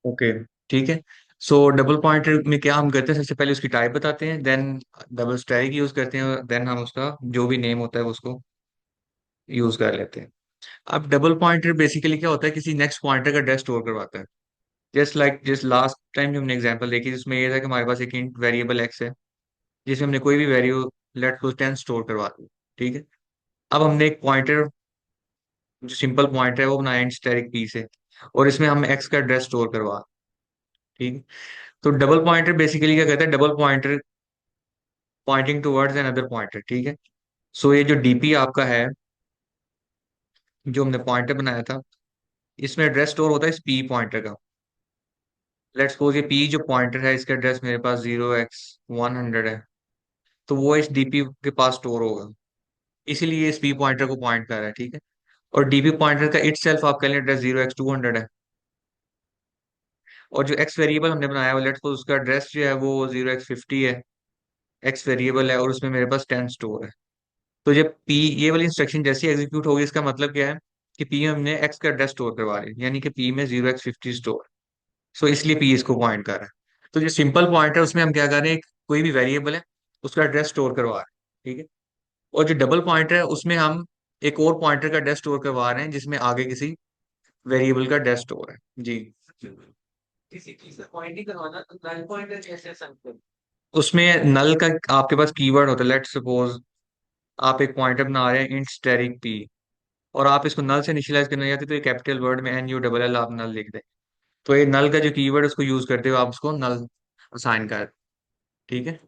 Okay, ठीक है। सो double pointer में क्या हम करते हैं, सबसे पहले उसकी टाइप बताते हैं, देन डबल स्ट्राइक यूज करते हैं, देन हम उसका जो भी नेम होता है उसको यूज कर लेते हैं। अब डबल पॉइंटर बेसिकली क्या होता है, किसी नेक्स्ट पॉइंटर का एड्रेस स्टोर करवाता है। जिस लास्ट टाइम जो हमने एग्जांपल देखी जिसमें ये था कि हमारे पास एक इंट वेरिएबल एक्स है, जिसमें हमने कोई भी वैल्यू लेट सपोज 10 स्टोर करवा दी। ठीक है। अब हमने एक पॉइंटर, जो सिंपल पॉइंटर है वो बनाया इंट स्टैटिक पी से, और इसमें हम एक्स का एड्रेस स्टोर करवा। ठीक है। तो डबल पॉइंटर बेसिकली क्या कहता है, double pointer pointing towards an other pointer. ठीक है। सो ये जो डीपी आपका है, जो हमने पॉइंटर बनाया था, इसमें एड्रेस स्टोर होता है इस पी पॉइंटर का। लेट्स सपोज ये पी जो पॉइंटर है, इसका एड्रेस मेरे पास 0x100 है, तो वो इस डीपी के पास स्टोर होगा, इसीलिए ये इस पी पॉइंटर को पॉइंट कर रहा है। ठीक है। और डीपी पॉइंटर का इट सेल्फ आप कह लें एड्रेस 0x200 है, और जो एक्स वेरिएबल हमने बनाया है लेट्स सपोज उसका एड्रेस जो है वो 0x50 है। एक्स वेरिएबल है और उसमें मेरे पास 10 स्टोर है। तो जब पी ये वाली इंस्ट्रक्शन जैसी एग्जीक्यूट होगी, इसका मतलब क्या है कि पी में हमने एक्स का एड्रेस स्टोर करवा रहे हैं, यानी कि पी में 0x50 स्टोर। सो इसलिए पी इसको पॉइंट कर रहा है। तो जो सिंपल पॉइंट है उसमें हम क्या कर रहे हैं, कोई भी वेरिएबल है उसका एड्रेस स्टोर करवा रहे हैं। ठीक है। और जो डबल पॉइंटर है उसमें हम एक और पॉइंटर का एड्रेस स्टोर करवा रहे हैं, जिसमें आगे किसी वेरिएबल का एड्रेस स्टोर है। जी। किसी चीज का पॉइंटिंग करवाना तो नल पॉइंटर कैसे संकेत। उसमें नल का आपके पास कीवर्ड होता है। लेट्स सपोज आप एक पॉइंटर बना रहे हैं इंट स्टैटिक पी, और आप इसको नल से इनिशियलाइज करना चाहते हैं, तो ये कैपिटल वर्ड में NULL आप नल लिख दें। तो ये नल का जो कीवर्ड है उसको यूज करते हुए आप उसको नल असाइन कर। ठीक है।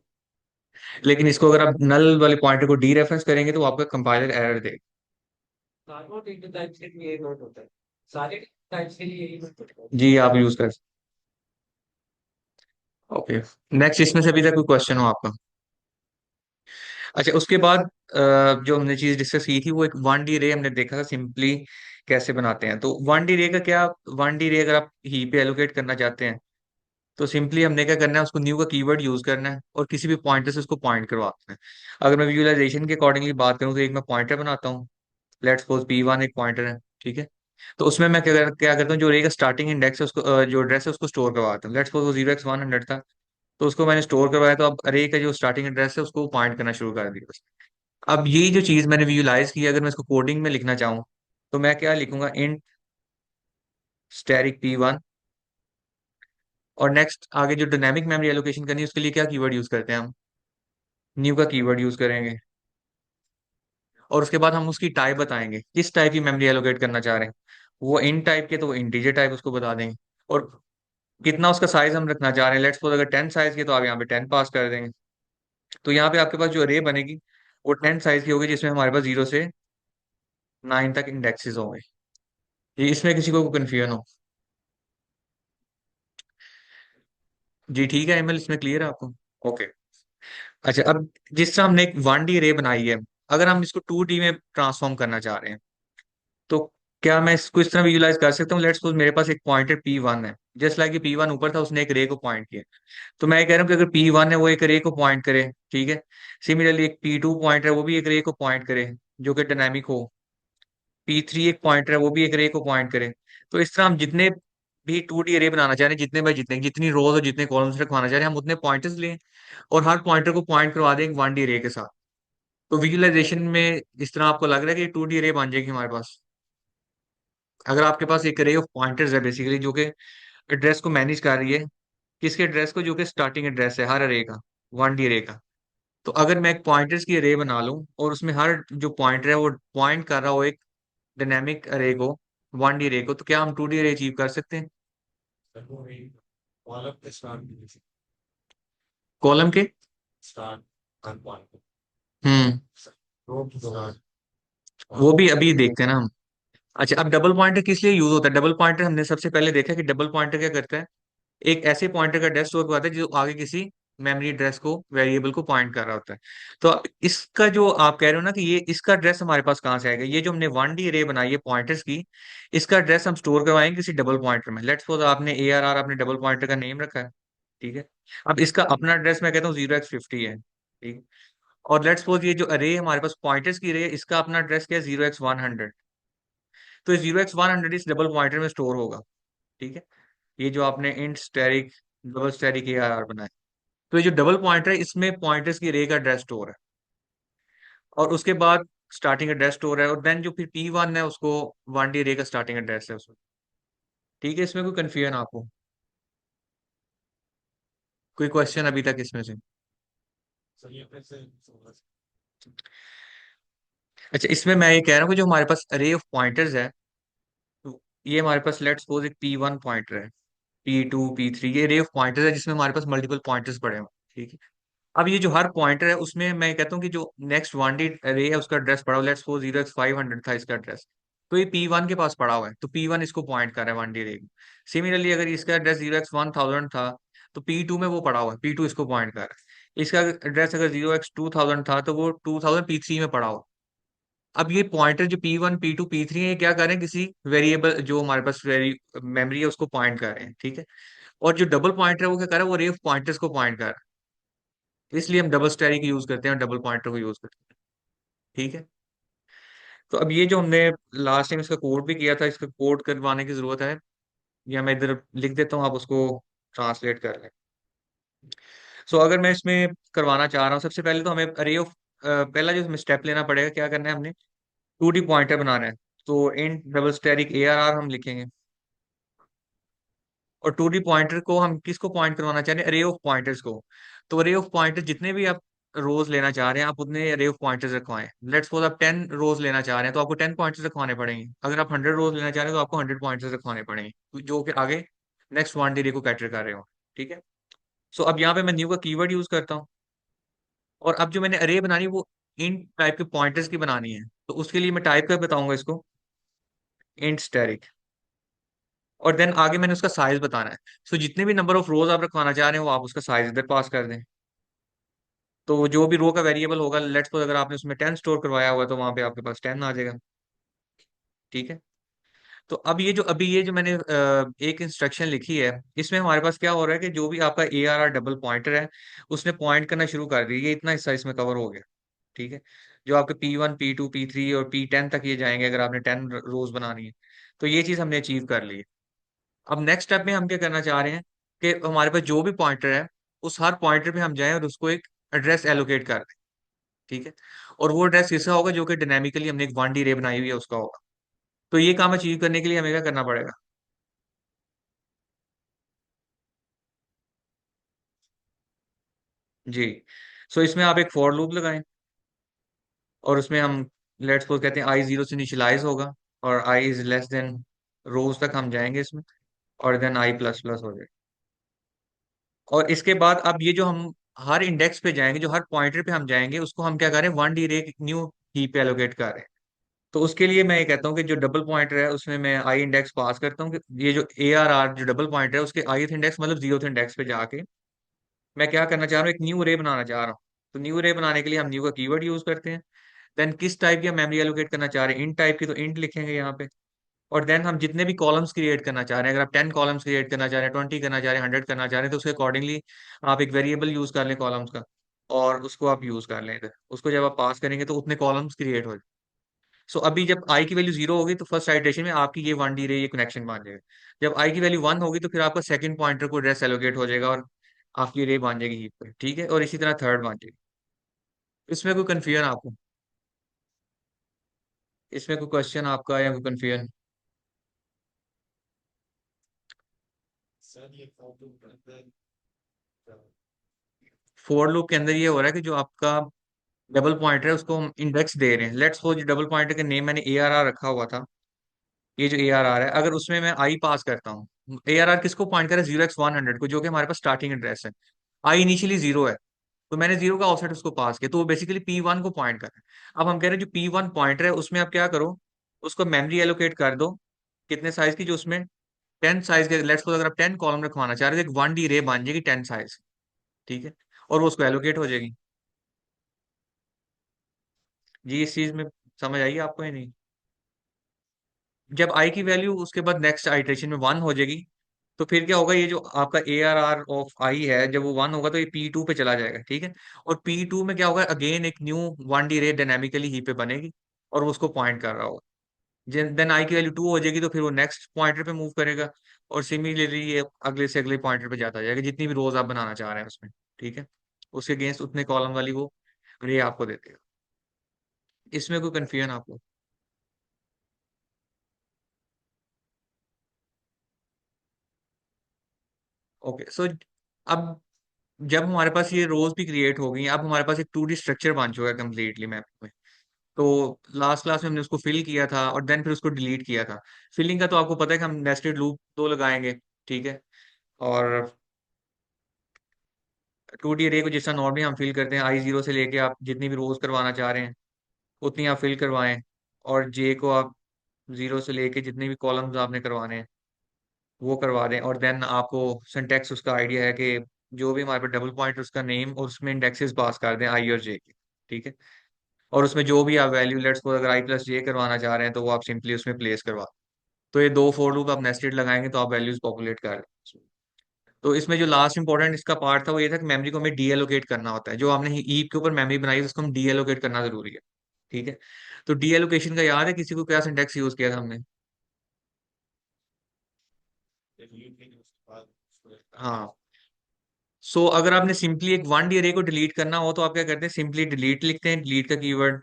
लेकिन इसको अगर आप नल वाले पॉइंटर को डी रेफरेंस करेंगे तो वो आपका कंपाइलर एरर देगा। सारे डेटा टाइप्स के लिए यही नोट होता है। सारे टाइप्स के लिए यही नोट होता है। जी, आप यूज कर। ओके। नेक्स्ट, इसमें से अभी तक कोई क्वेश्चन हो आपका? अच्छा, उसके बाद जो हमने चीज डिस्कस की थी वो एक 1D रे हमने देखा था सिंपली कैसे बनाते हैं। तो 1D रे का क्या, 1D रे अगर आप ही पे एलोकेट करना चाहते हैं तो सिंपली हमने क्या करना है, उसको न्यू का कीवर्ड यूज करना है और किसी भी पॉइंटर से उसको पॉइंट करवाना है। अगर मैं विजुअलाइजेशन के अकॉर्डिंगली बात करूँ तो एक मैं पॉइंटर बनाता हूँ। लेट्स सपोज P1 एक पॉइंटर है। ठीक है। तो उसमें मैं क्या करता हूँ, जो रे का स्टार्टिंग इंडेक्स है उसको जो एड्रेस है उसको स्टोर करवाता हूँ। लेट्स सपोज वो 0x100 था, तो उसको मैंने स्टोर करवाया, तो अब अरे का जो स्टार्टिंग एड्रेस है उसको पॉइंट करना शुरू कर दिया बस। अब यही जो चीज मैंने विजुलाइज की, अगर मैं इसको कोडिंग में लिखना चाहूँ तो मैं क्या लिखूंगा, इंट स्टैटिक P1। और नेक्स्ट आगे जो डायनेमिक मेमोरी एलोकेशन करनी है उसके लिए क्या कीवर्ड यूज करते हैं हम, न्यू का कीवर्ड यूज करेंगे। और उसके बाद हम उसकी टाइप बताएंगे, किस टाइप की मेमोरी एलोकेट करना चाह रहे हैं। वो इन टाइप के तो वो इंटीजर टाइप उसको बता देंगे। और कितना उसका साइज हम रखना चाह रहे हैं, लेट्स सपोज अगर 10 साइज के तो आप यहाँ पे 10 पास कर देंगे। तो यहाँ पे आपके पास जो अरे बनेगी वो 10 साइज की होगी, जिसमें हमारे पास 0 से 9 तक इंडेक्सेस होंगे। ये इसमें किसी को कंफ्यूजन हो? जी ठीक है, एमएल इसमें क्लियर है आपको? ओके। अच्छा, अब जिस तरह हमने एक 1D रे बनाई है, अगर हम इसको 2D में ट्रांसफॉर्म करना चाह रहे हैं तो क्या मैं इसको इस तरह विजुलाइज कर सकता हूँ, लेट्स सपोज मेरे पास एक पॉइंटर P1 है, जस्ट लाइक P1 ऊपर था उसने एक रे को पॉइंट किया। तो मैं ये कह रहा हूँ कि अगर P1 है वो एक रे को पॉइंट करे। ठीक है। सिमिलरली एक P2 पॉइंटर है वो भी एक रे को पॉइंट करे, जो कि डायनामिक हो। P3 एक पॉइंटर है वो भी एक रे को पॉइंट करे। तो इस तरह हम जितने भी 2D अरे बनाना चाह रहे हैं, जितने बाय जितने जितनी रोज और जितने कॉलम्स रखवाना चाह रहे हैं, हम उतने पॉइंटर्स लें और हर पॉइंटर को पॉइंट करवा दें एक 1D अरे के साथ। तो विजुअलाइजेशन में इस तरह आपको लग रहा है कि 2D अरे बन जाएगी हमारे पास। अगर आपके पास एक अरे ऑफ पॉइंटर्स है बेसिकली, जो कि एड्रेस को मैनेज कर रही है, किसके एड्रेस को, जो कि स्टार्टिंग एड्रेस है हर अरे का, 1D अरे का। तो अगर मैं एक पॉइंटर्स की अरे बना लूं और उसमें हर जो पॉइंटर है वो पॉइंट कर रहा हो एक डायनेमिक अरे को, 1D अरे को, तो क्या हम 2D अरे अचीव कर सकते हैं? कॉलम पे स्टार्ट कॉलम के? Start unpointed hmm. Row two start. वो भी अभी देखते हैं ना हम। अच्छा, अब डबल पॉइंटर किस लिए यूज होता है? डबल पॉइंटर हमने सबसे पहले देखा कि डबल पॉइंटर क्या करता है, एक ऐसे पॉइंटर का एड्रेस स्टोर करवाता है जो आगे किसी मेमोरी एड्रेस को, वेरिएबल को पॉइंट कर रहा होता है। तो अब इसका जो आप कह रहे हो ना कि ये इसका एड्रेस हमारे पास कहाँ से आएगा, ये जो हमने 1D अरे बनाई है पॉइंटर्स की, इसका एड्रेस हम स्टोर करवाएंगे किसी डबल पॉइंटर में। लेट्स सपोज आपने ARR आपने डबल पॉइंटर का नेम रखा है। ठीक है। अब इसका अपना एड्रेस मैं कहता हूँ 0x50 है। ठीक। और लेट्स सपोज ये जो अरे हमारे पास पॉइंटर्स की अरे है, इसका अपना एड्रेस क्या है, 0x100। तो 0x100 इस डबल पॉइंटर में स्टोर होगा। ठीक है। ये जो आपने int static double static ARR बनाया, तो ये जो डबल पॉइंटर है इसमें पॉइंटर्स की रे का एड्रेस स्टोर है, और उसके बाद स्टार्टिंग एड्रेस स्टोर है, और देन जो फिर P1 है उसको 1D रे का स्टार्टिंग एड्रेस है उसमें। ठीक है, इसमें कोई कंफ्यूजन आपको, कोई क्वेश्चन अभी तक इसमें से? सही है, फिर से समझ। अच्छा, इसमें मैं ये कह रहा हूँ कि जो हमारे पास अरे ऑफ पॉइंटर्स है, तो ये हमारे पास लेट्स सपोज एक P1 पॉइंटर है, P2 P3, ये रे ऑफ पॉइंटर्स है जिसमें हमारे पास मल्टीपल पॉइंटर्स पड़े हुए हैं। ठीक है, अब ये जो हर पॉइंटर है उसमें मैं कहता हूँ कि जो नेक्स्ट 1D रे है उसका एड्रेस पड़ा हुआ, लेट्स सपोज 0x500 था इसका एड्रेस, तो ये P1 के पास पड़ा हुआ है, तो P1 इसको पॉइंट कर रहा है 1D रे में। सिमिलरली अगर इसका एड्रेस 0x1000 था, तो P2 में वो पड़ा हुआ है, P2 इसको पॉइंट कर रहा है। इसका एड्रेस अगर 0x2000 था, तो वो 2000 P3 में पड़ा हुआ। अब ये पॉइंटर जो P1 P2 P3 है, ये क्या कर रहे हैं, किसी वेरिएबल जो हमारे पास मेमोरी है उसको पॉइंट कर रहे हैं। ठीक है, और जो डबल पॉइंटर है वो क्या कर रहा है, वो रे ऑफ पॉइंटर्स को पॉइंट कर रहा है, इसलिए हम डबल स्टैटिक यूज करते हैं और डबल पॉइंटर को यूज करते हैं। ठीक है, तो अब ये जो हमने लास्ट टाइम इसका कोड भी किया था, इसका कोड करवाने की जरूरत है, या मैं इधर लिख देता हूँ, आप उसको ट्रांसलेट कर लें। सो अगर मैं इसमें करवाना चाह रहा हूँ, सबसे पहले तो हमें अरे ऑफ पहला जो हमें स्टेप लेना पड़ेगा, क्या करना है, हमने 2D पॉइंटर बनाना है। तो इन डबल स्टैटिक ARR हम लिखेंगे, और 2D पॉइंटर को हम किसको पॉइंट करवाना चाह रहे हैं, अरे ऑफ पॉइंटर्स को। तो अरे ऑफ पॉइंटर जितने भी आप रोज लेना चाह रहे हैं, आप उतने अरे ऑफ पॉइंटर्स रखवाएं। लेट्स सपोज आप 10 रोज लेना चाह रहे हैं, तो आपको 10 पॉइंटर्स रखवाने पड़ेंगे। अगर आप 100 रोज लेना चाह रहे हैं, तो आपको 100 पॉइंटर्स रखवाने पड़ेंगे, जो कि आगे नेक्स्ट 1D को कैटर कर रहे हो। ठीक है, सो अब यहाँ पे मैं न्यू का कीवर्ड यूज करता हूँ, और अब जो मैंने अरे बनानी है वो इन टाइप के पॉइंटर्स की बनानी है, तो उसके लिए मैं टाइप कर बताऊंगा इसको इंट स्टैटिक, और देन आगे मैंने उसका साइज बताना है। सो जितने भी नंबर ऑफ रोज आप रखवाना चाह रहे हो, आप उसका साइज इधर पास कर दें। तो जो भी रो का वेरिएबल होगा, लेट्स सपोज अगर आपने उसमें 10 स्टोर करवाया हुआ है, तो वहां पे आपके पास 10 आ जाएगा। ठीक है, तो अब ये जो मैंने एक इंस्ट्रक्शन लिखी है, इसमें हमारे पास क्या हो रहा है कि जो भी आपका ARR डबल पॉइंटर है, उसने पॉइंट करना शुरू कर दिया, ये इतना हिस्सा इसमें कवर हो गया। ठीक है, जो आपके P1 P2 P3 और P10 तक ये जाएंगे, अगर आपने 10 रोज बनानी है, तो ये चीज हमने अचीव कर ली है। अब नेक्स्ट स्टेप में हम क्या करना चाह रहे हैं कि हमारे पास जो भी पॉइंटर है, उस हर पॉइंटर पे हम जाएं और उसको एक एड्रेस एलोकेट कर दें। ठीक है, और वो एड्रेस किसका होगा, जो कि डायनेमिकली हमने एक 1D रे बनाई हुई है उसका होगा। तो ये काम अचीव करने के लिए हमें क्या करना पड़ेगा? जी, सो इसमें आप एक फॉर लूप लगाएं, और उसमें हम लेट्स सपोज कहते हैं I 0 से इनिशियलाइज होगा, और I is less than rows तक हम जाएंगे इसमें, और देन I++ हो जाएगा। और इसके बाद अब ये जो हम हर इंडेक्स पे जाएंगे, जो हर पॉइंटर पे हम जाएंगे, उसको हम क्या करें, 1D रे न्यू हीप पे एलोकेट कर रहे हैं। तो उसके लिए मैं ये कहता हूँ कि जो डबल पॉइंटर है उसमें मैं आई इंडेक्स पास करता हूँ, कि ये जो ARR जो डबल पॉइंटर है उसके ith इंडेक्स मतलब 0th इंडेक्स पे जाके मैं क्या करना चाह रहा हूँ, एक न्यू रे बनाना चाह रहा हूँ। तो न्यू रे बनाने के लिए हम न्यू का कीवर्ड यूज करते हैं। देन किस टाइप की मेमोरी एलोकेट करना चाह रहे हैं, इन टाइप की, तो इंट लिखेंगे यहाँ पे। और देन हम जितने भी कॉलम्स क्रिएट करना चाह रहे हैं, अगर आप 10 कॉलम्स क्रिएट करना चाह रहे हैं, 20 करना चाह रहे हैं, 100 करना चाह रहे हैं, तो उसके अकॉर्डिंगली आप एक वेरिएबल यूज कर लें कॉलम्स का, और उसको आप यूज कर लें इधर। उसको जब आप पास करेंगे तो उतने कॉलम्स क्रिएट हो। सो अभी जब आई की वैल्यू 0 होगी, तो फर्स्ट आइटरेशन में आपकी ये 1D रे ये कनेक्शन बन जाएगा। जब आई की वैल्यू 1 होगी, तो फिर आपका सेकंड पॉइंटर को एड्रेस एलोकेट हो जाएगा, और आपकी रे बन जाएगी हीप पे। ठीक है, और इसी तरह थर्ड बन जाएगी। इसमें कोई कंफ्यूजन आपको, इसमें कोई क्वेश्चन आपका या कोई कंफ्यूजन? सर ये प्रॉब्लम करता है। फोर लूप के अंदर ये हो रहा है कि जो आपका डबल पॉइंटर है उसको हम इंडेक्स दे रहे हैं। लेट्स सपोज डबल पॉइंटर के नेम मैंने ARR रखा हुआ था, ये जो ARR है, अगर उसमें मैं आई पास करता हूँ, ARR किसको पॉइंट करे, 0x100 को, जो कि हमारे पास स्टार्टिंग एड्रेस है। आई इनिशियली 0 है, तो मैंने 0 का ऑफसेट उसको पास किया, तो वो बेसिकली P1 को पॉइंट कर रहा है। अब हम कह रहे हैं जो P1 पॉइंटर है उसमें आप क्या करो, उसको मेमोरी एलोकेट कर दो, कितने साइज की, जो उसमें 10 साइज के, लेट्स सपोज अगर आप 10 कॉलम रखवाना चाह रहे हो, तो एक 1D रे बन जाएगी 10 साइज। ठीक है, और वो उसको एलोकेट हो जाएगी। जी, इस चीज में समझ आई आपको या नहीं? जब आई की वैल्यू उसके बाद नेक्स्ट आइटरेशन में 1 हो जाएगी, तो फिर क्या होगा, ये जो आपका ARR ऑफ आई है, जब वो 1 होगा तो ये P2 पे चला जाएगा। ठीक है, और P2 में क्या होगा, अगेन एक न्यू 1D रे डायनेमिकली ही पे बनेगी, और वो उसको पॉइंट कर रहा होगा। देन आई की वैल्यू 2 हो जाएगी तो फिर वो नेक्स्ट पॉइंटर पे मूव करेगा, और सिमिलरली ये अगले से अगले पॉइंटर पे जाता जाएगा जितनी भी रोज आप बनाना चाह रहे हैं उसमें। ठीक है, उसके अगेंस्ट उतने कॉलम वाली वो रे आपको देते हैं। इसमें कोई कंफ्यूजन आपको? ओके, सो अब जब हमारे पास ये रोज भी क्रिएट हो गई हैं, अब हमारे पास एक 2D स्ट्रक्चर बन चुका है कम्प्लीटली मैप में। तो लास्ट क्लास में हमने उसको फिल किया था और देन फिर उसको डिलीट किया था। फिलिंग का तो आपको पता है कि हम नेस्टेड लूप 2 लगाएंगे। ठीक है, और 2D अरे को जिस तरह नॉर्मली हम फिल करते हैं, I0 से लेके आप जितनी भी रोज करवाना चाह रहे हैं उतनी आप फिल करवाएं, और जे को आप 0 से लेके जितने भी कॉलम्स आपने करवाने हैं वो करवा दें, और देन आपको सिंटेक्स उसका आइडिया है कि जो भी हमारे पास डबल पॉइंट उसका नेम और उसमें इंडेक्सेस पास कर दें आई और जे के। ठीक है, और उसमें जो भी आप वैल्यू, लेट्स सपोज अगर I+J करवाना चाह रहे हैं तो वो आप सिंपली उसमें प्लेस करवा। तो ये दो फोर लूप आप नेस्टेड लगाएंगे तो आप वैल्यूज पॉपुलेट कर दें। तो इसमें जो लास्ट इंपॉर्टेंट इसका पार्ट था वो ये था कि मेमोरी को हमें डी एलोकेट करना होता है। जो हमने ईप के ऊपर मेमोरी बनाई है उसको हम डी एलोकेट करना जरूरी है। ठीक है, तो डी एलोकेशन का याद है किसी को, क्या सिंटेक्स यूज किया था हमने? हाँ, सो अगर आपने सिंपली एक 1D अरे को डिलीट करना हो तो आप क्या करते हैं, सिंपली डिलीट लिखते हैं, डिलीट का कीवर्ड,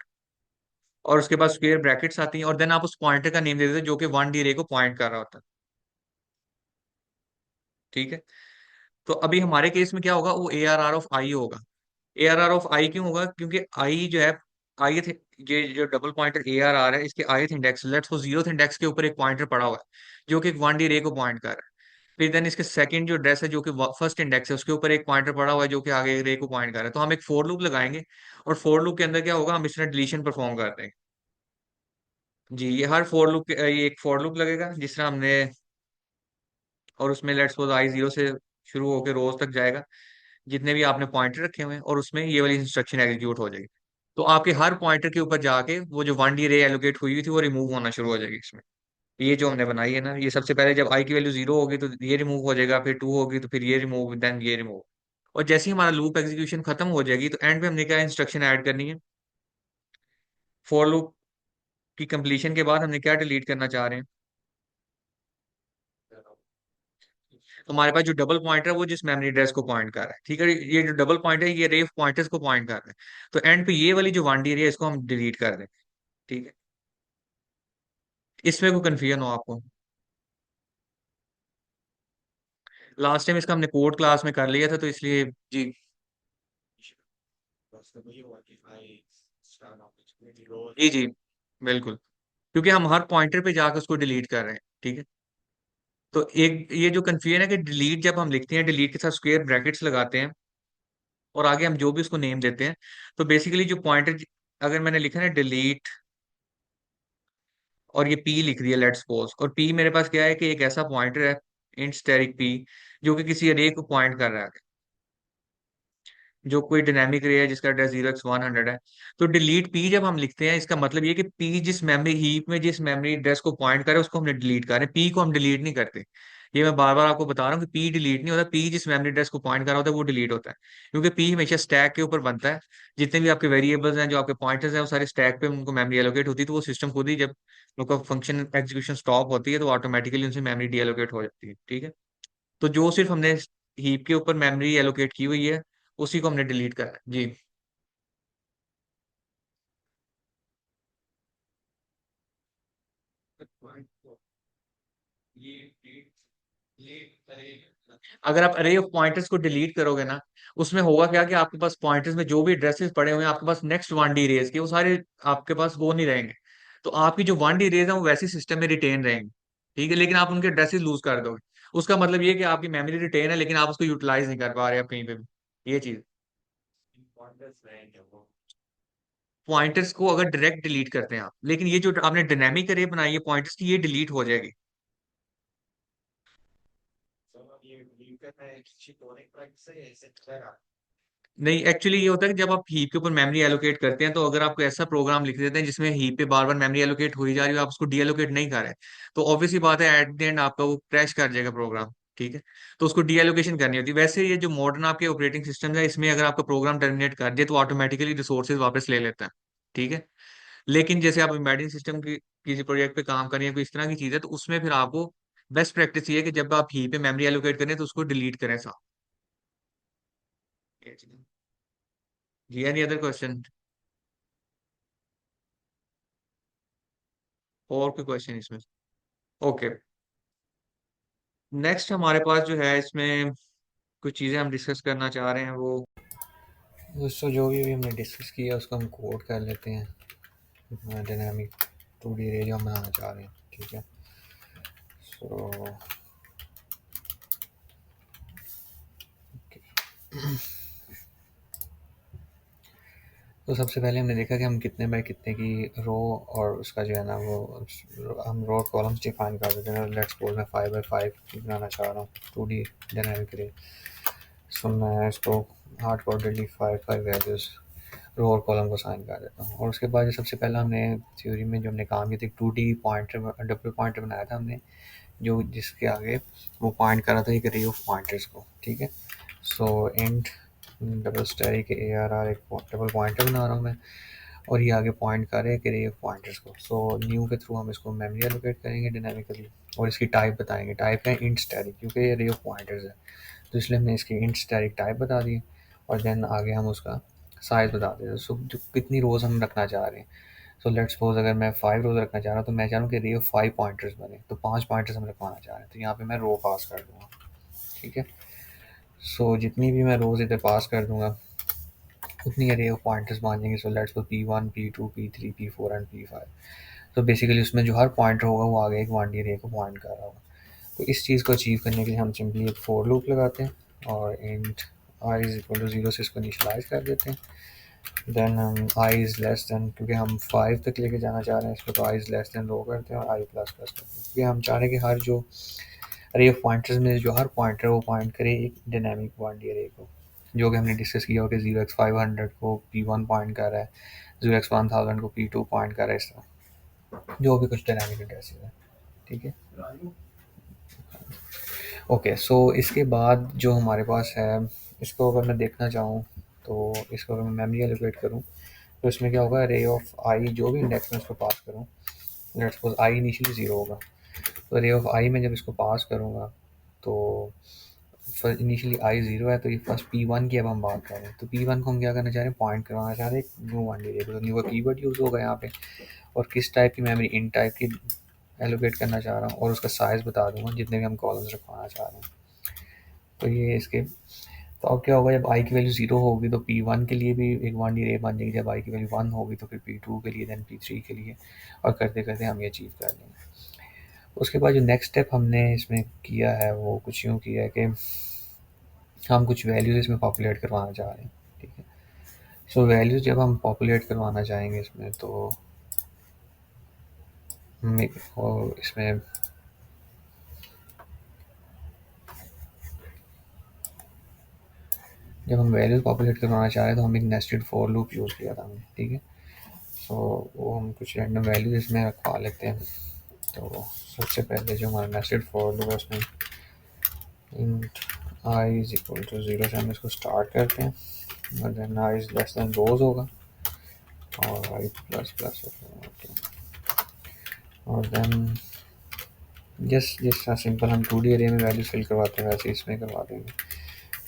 और उसके बाद स्क्वायर ब्रैकेट्स आती हैं, और देन आप उस पॉइंटर का नेम दे देते हैं जो कि 1D अरे को पॉइंट कर रहा होता है। ठीक है, तो अभी हमारे केस में क्या होगा, वो ARR होगा। ARR क्यों होगा, क्योंकि आई जो है, आई थे, ये जो डबल पॉइंटर ARR है इसके ith इंडेक्स, लेट्स वो 0th इंडेक्स के ऊपर एक पॉइंटर पड़ा हुआ है जो कि एक 1D रे को पॉइंट कर रहा है। फिर देन इसके सेकंड जो एड्रेस है जो कि फर्स्ट इंडेक्स है उसके ऊपर एक पॉइंटर पड़ा हुआ है जो कि आगे रे को पॉइंट कर रहा है। तो हम एक फोर लूप लगाएंगे, और फोर लूप के अंदर क्या होगा, हम इसमें डिलीशन परफॉर्म करते हैं। जी, ये हर फोर लूप ये एक फोर लूप लगेगा जिस तरह हमने, और उसमें लेट्स सपोज I0 से शुरू होकर रोज तक जाएगा जितने भी आपने पॉइंटर रखे हुए हैं, और उसमें ये वाली इंस्ट्रक्शन एग्जीक्यूट हो जाएगी। तो आपके हर पॉइंटर के ऊपर जाके वो जो 1D रे एलोकेट हुई हुई थी वो रिमूव होना शुरू हो जाएगी इसमें। ये जो हमने बनाई है ना, ये सबसे पहले जब आई की वैल्यू 0 होगी तो ये रिमूव हो जाएगा, फिर 2 होगी तो फिर ये रिमूव, देन ये रिमूव। और जैसे ही हमारा लूप एग्जीक्यूशन खत्म हो जाएगी तो एंड पे हमने क्या इंस्ट्रक्शन ऐड करनी है, फॉर लूप की कंप्लीशन के बाद हमने क्या डिलीट करना चाह रहे हैं। तो हमारे पास जो डबल पॉइंटर है वो जिस मेमोरी एड्रेस को पॉइंट कर रहा है। ठीक है, ये जो डबल पॉइंटर है ये रे पॉइंटर्स को पॉइंट कर रहा है। तो एंड पे ये वाली जो 1D रे है इसको हम डिलीट कर दें। ठीक है, इसमें कोई कंफ्यूजन हो आपको? लास्ट टाइम इसका हमने कोड क्लास में कर लिया था तो इसलिए जी। जी जी, बिल्कुल, क्योंकि हम हर पॉइंटर पे जाकर उसको डिलीट कर रहे हैं। ठीक है, तो एक ये जो कंफ्यूजन है कि डिलीट जब हम लिखते हैं डिलीट के साथ स्क्वायर ब्रैकेट्स लगाते हैं और आगे हम जो भी उसको नेम देते हैं, तो बेसिकली जो पॉइंटर, अगर मैंने लिखा है डिलीट और ये पी लिख दिया लेट्स सपोज, और पी मेरे पास क्या है कि एक ऐसा पॉइंटर है इंट स्टैटिक पी जो कि किसी अरे को पॉइंट कर रहा है, जो कोई डायनेमिक रे है जिसका एड्रेस 0x100 है। तो डिलीट पी जब हम लिखते हैं इसका मतलब ये कि पी जिस मेमोरी हीप में जिस मेमोरी एड्रेस को पॉइंट करे उसको हमने डिलीट कर रहे हैं, पी को हम डिलीट नहीं करते। ये मैं बार बार आपको बता रहा हूँ कि पी डिलीट नहीं होता, पी जिस मेमोरी एड्रेस को पॉइंट कर रहा होता है वो डिलीट होता है। क्योंकि पी हमेशा स्टैक के ऊपर बनता है, जितने भी आपके वेरिएबल्स हैं जो आपके पॉइंटर्स हैं वो सारे स्टैक पे उनको मेमोरी एलोकेट होती है। तो वो सिस्टम खुद ही जब उनका फंक्शन एग्जीक्यूशन स्टॉप होती है तो ऑटोमेटिकली उनसे मेमोरी डी एलोकेट हो जाती है। ठीक है, तो जो सिर्फ हमने हीप के ऊपर मेमोरी एलोकेट की हुई है उसी को हमने डिलीट करना है जी। अगर आप अरे ऑफ पॉइंटर्स को डिलीट करोगे ना, उसमें होगा क्या कि आपके पास पॉइंटर्स में जो भी एड्रेसेस पड़े हुए हैं आपके पास नेक्स्ट 1D रेज के, वो सारे आपके पास वो नहीं रहेंगे। तो आपकी जो 1D रेज है वो वैसे सिस्टम में रिटेन रहेंगे। ठीक है, लेकिन आप उनके एड्रेसेस लूज कर दोगे। उसका मतलब ये है कि आपकी मेमोरी रिटेन है लेकिन आप उसको यूटिलाइज नहीं कर पा रहे आप कहीं पे भी, ये चीज। पॉइंटर्स को अगर डायरेक्ट डिलीट करते हैं आप, लेकिन ये जो आपने डायनेमिक अरे बनाई है पॉइंटर्स की, ये डिलीट हो जाएगी। नहीं, एक्चुअली ये होता है कि जब आप हीप के ऊपर मेमोरी एलोकेट करते हैं तो अगर आपको ऐसा प्रोग्राम लिख देते हैं जिसमें हीप पे बार बार मेमोरी एलोकेट हो ही जा रही हो, आप उसको डी एलोकेट नहीं कर रहे, तो ऑब्वियसली बात है एट द एंड आपका वो क्रैश कर जाएगा प्रोग्राम। ठीक है, तो उसको डी एलोकेशन करनी होती है। वैसे ये जो मॉडर्न आपके ऑपरेटिंग सिस्टम है इसमें अगर आपका प्रोग्राम टर्मिनेट कर दिया तो ऑटोमेटिकली रिसोर्सेज वापस ले लेता है। ठीक है, लेकिन जैसे आप एम्बेडिंग सिस्टम की किसी प्रोजेक्ट पे काम कर रही है, कोई इस तरह की चीज है, तो उसमें फिर आपको बेस्ट प्रैक्टिस ये है कि जब आप ही पे मेमोरी एलोकेट करें तो उसको डिलीट करें साथ। जी, एनी अदर क्वेश्चन? और कोई क्वेश्चन इसमें? ओके, नेक्स्ट हमारे पास जो है इसमें कुछ चीजें हम डिस्कस करना चाह रहे हैं वो, दोस्तों जो भी अभी हमने डिस्कस किया उसको हम कोड कर लेते हैं। डायनामिक 2D रे जो हम बनाना चाह रहे हैं, ठीक है। सो तो सबसे पहले हमने देखा कि हम कितने बाय कितने की रो और उसका जो है ना वो हम रो कॉलम्स डिफाइन कर देते हैं। लेट्स सपोज मैं 5x5 बनाना चाह रहा हूँ 2D डायनामिक रे। सो मैं इसको हार्ड कोडेडली 5 वैल्यूज रो और कॉलम को साइन कर देता हूँ। और उसके बाद जो सबसे पहला हमने थ्योरी में जो हमने काम किया था 2D पॉइंटर डबल पॉइंटर बनाया था हमने, जो जिसके आगे वो पॉइंट कर रहा था एक रे ऑफ पॉइंटर्स को, ठीक है। So int double stack A R R एक डबल पॉइंटर बना रहा हूँ मैं, और ये आगे पॉइंट कर रहे हैं कि रे ऑफ पॉइंटर्स को। सो न्यू के थ्रू हम इसको मेमोरी एलोकेट करेंगे डायनामिकली, और इसकी टाइप बताएंगे। टाइप है इंट स्टैटिक, क्योंकि ये रे ऑफ पॉइंटर्स है तो इसलिए हमने इसकी इंट स्टैटिक टाइप बता दी। और देन आगे हम उसका साइज बता देते। सो जो कितनी रोज़ हम रखना चाह रहे हैं, सो लेट्स सपोज अगर मैं 5 रोज़ रखना चाह रहा हूँ तो मैं चाह रहा हूँ कि रे ऑफ 5 पॉइंटर्स बने, तो 5 पॉइंटर्स हम रखवाना चाह रहे हैं, तो यहाँ पे मैं रो पास कर दूंगा, ठीक है। सो जितनी भी मैं रोज़ इधर पास कर दूंगा उतनी अरे ऑफ पॉइंटर्स बन जाएंगे। So let's suppose P1 P2 P3 P4 and P5। तो बेसिकली उसमें जो हर पॉइंटर होगा वो आगे एक 1D रे को पॉइंट कर रहा होगा। तो इस चीज़ को अचीव करने के लिए हम सिंपली एक फोर लूप लगाते हैं और int I is equal to 0 से इसको इनिशियलाइज कर देते हैं। देन हम आई इज़ लेस देन, क्योंकि हम 5 तक लेके जाना चाह रहे हैं इसको, तो आई इज़ लेस देन रो करते हैं और आई प्लस प्लस करते हैं, क्योंकि हम चाह रहे हैं कि हर जो अरे ऑफ पॉइंटर्स में जो हर पॉइंटर है वो पॉइंट करे एक डायनामिक 1D अरे को। जो कि हमने डिस्कस किया हो कि 0x500 को P1 पॉइंट कर रहा है, 0x1000 को P2 पॉइंट कर रहा है, इस तरह जो भी कुछ डायनामिक एड्रेसेस है, ठीक है। ओके, सो इसके बाद जो हमारे पास है, इसको अगर मैं देखना चाहूँ तो इसको अगर मैं मेमोरी एलोकेट करूँ तो इसमें क्या होगा, रे ऑफ आई जो भी इंडेक्स में इसको पास करूँ, लेट्स सपोज आई इनिशियली 0 होगा, तो रे ऑफ आई में जब इसको पास करूँगा तो इनिशियली आई 0 है, तो ये फर्स्ट P1 की अब हम बात कर रहे हैं, तो P1 को हम क्या करना चाह रहे हैं, पॉइंट करवाना चाह रहे हैं न्यू 1D रे को। तो न्यू का कीवर्ड यूज़ होगा यहाँ पे, और किस टाइप की मेमोरी, इन टाइप की एलोकेट करना चाह रहा हूँ, और उसका साइज़ बता दूंगा जितने भी हम कॉलम्स रखवाना चाह रहे हैं। तो ये इसके, तो अब क्या होगा, जब आई की वैल्यू 0 होगी तो P1 के लिए भी एक 1D रे बन जाएगी, जब आई की वैल्यू 1 होगी तो फिर P2 के लिए, देन P3 के लिए, और करते करते हम ये अचीव कर लेंगे। उसके बाद जो नेक्स्ट स्टेप हमने इसमें किया है वो कुछ यूँ किया है कि हम कुछ वैल्यूज़ इसमें पॉपुलेट करवाना चाह रहे हैं, ठीक है। सो वैल्यूज़ जब हम पॉपुलेट करवाना चाहेंगे इसमें, तो और इसमें जब हम वैल्यूज़ पॉपुलेट करवाना चाह रहे हैं तो हम एक नेस्टेड फॉर लूप यूज़ किया था हमने, ठीक है। सो वो हम कुछ रैंडम वैल्यूज़ इसमें रखवा लेते हैं। तो सबसे पहले जो हमारा नेस्टेड फॉर लूप है उसमें int I is equal to 0 से हम इसको स्टार्ट करते हैं, और then I is less than rows होगा और आई प्लस प्लस होगा, और देन जिस जिस तरह सिंपल हम 2D एरिया में वैल्यूज फिल करवाते हैं वैसे इसमें करवा देंगे,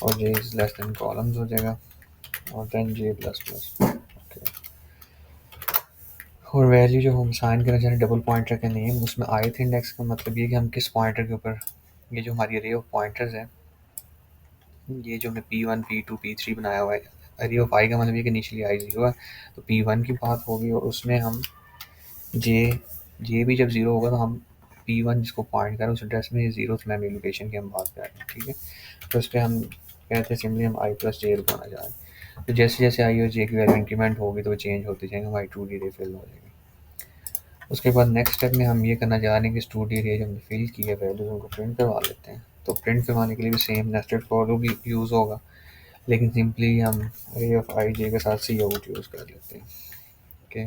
और जे इज लेस देन कॉलम्स हो जाएगा, और देन जे प्लस प्लस, ओके। और वैल्यू जो हम साइन करना चाह रहे हैं डबल पॉइंटर का नेम, उसमें ith इंडेक्स का मतलब ये कि हम किस पॉइंटर के ऊपर, ये जो हमारी अरे ऑफ पॉइंटर्स है, ये जो हमने P1 P2 P3 बनाया हुआ है, अरे ऑफ आई का मतलब ये कि इनिशियली आई 0 है, तो P1 की बात होगी, और उसमें हम जे जे भी जब 0 होगा तो हम P1 जिसको पॉइंट कर रहे हैं उस एड्रेस में 0th मेमोरी लोकेशन की हम बात कर रहे हैं, ठीक है। तो इस पर हम कहते हैं सिंपली हम आई प्लस जे रुकवाना चाह रहे हैं। तो जैसे जैसे आई और जे की वैल्यू इंक्रीमेंट होगी तो वो चेंज होती जाएंगे, हमारी 2D रे फिल हो जाएगी। उसके बाद नेक्स्ट स्टेप में हम ये करना चाह रहे हैं कि 2D रे जो हमने फिल की है वैल्यूज उनको प्रिंट करवा लेते हैं। तो प्रिंट करवाने के लिए भी सेम नेस्टेड फॉर लूप भी यूज़ होगा, लेकिन सिंपली हम रे ऑफ आई जे के साथ सी आउट यूज़ कर लेते हैं, ओके।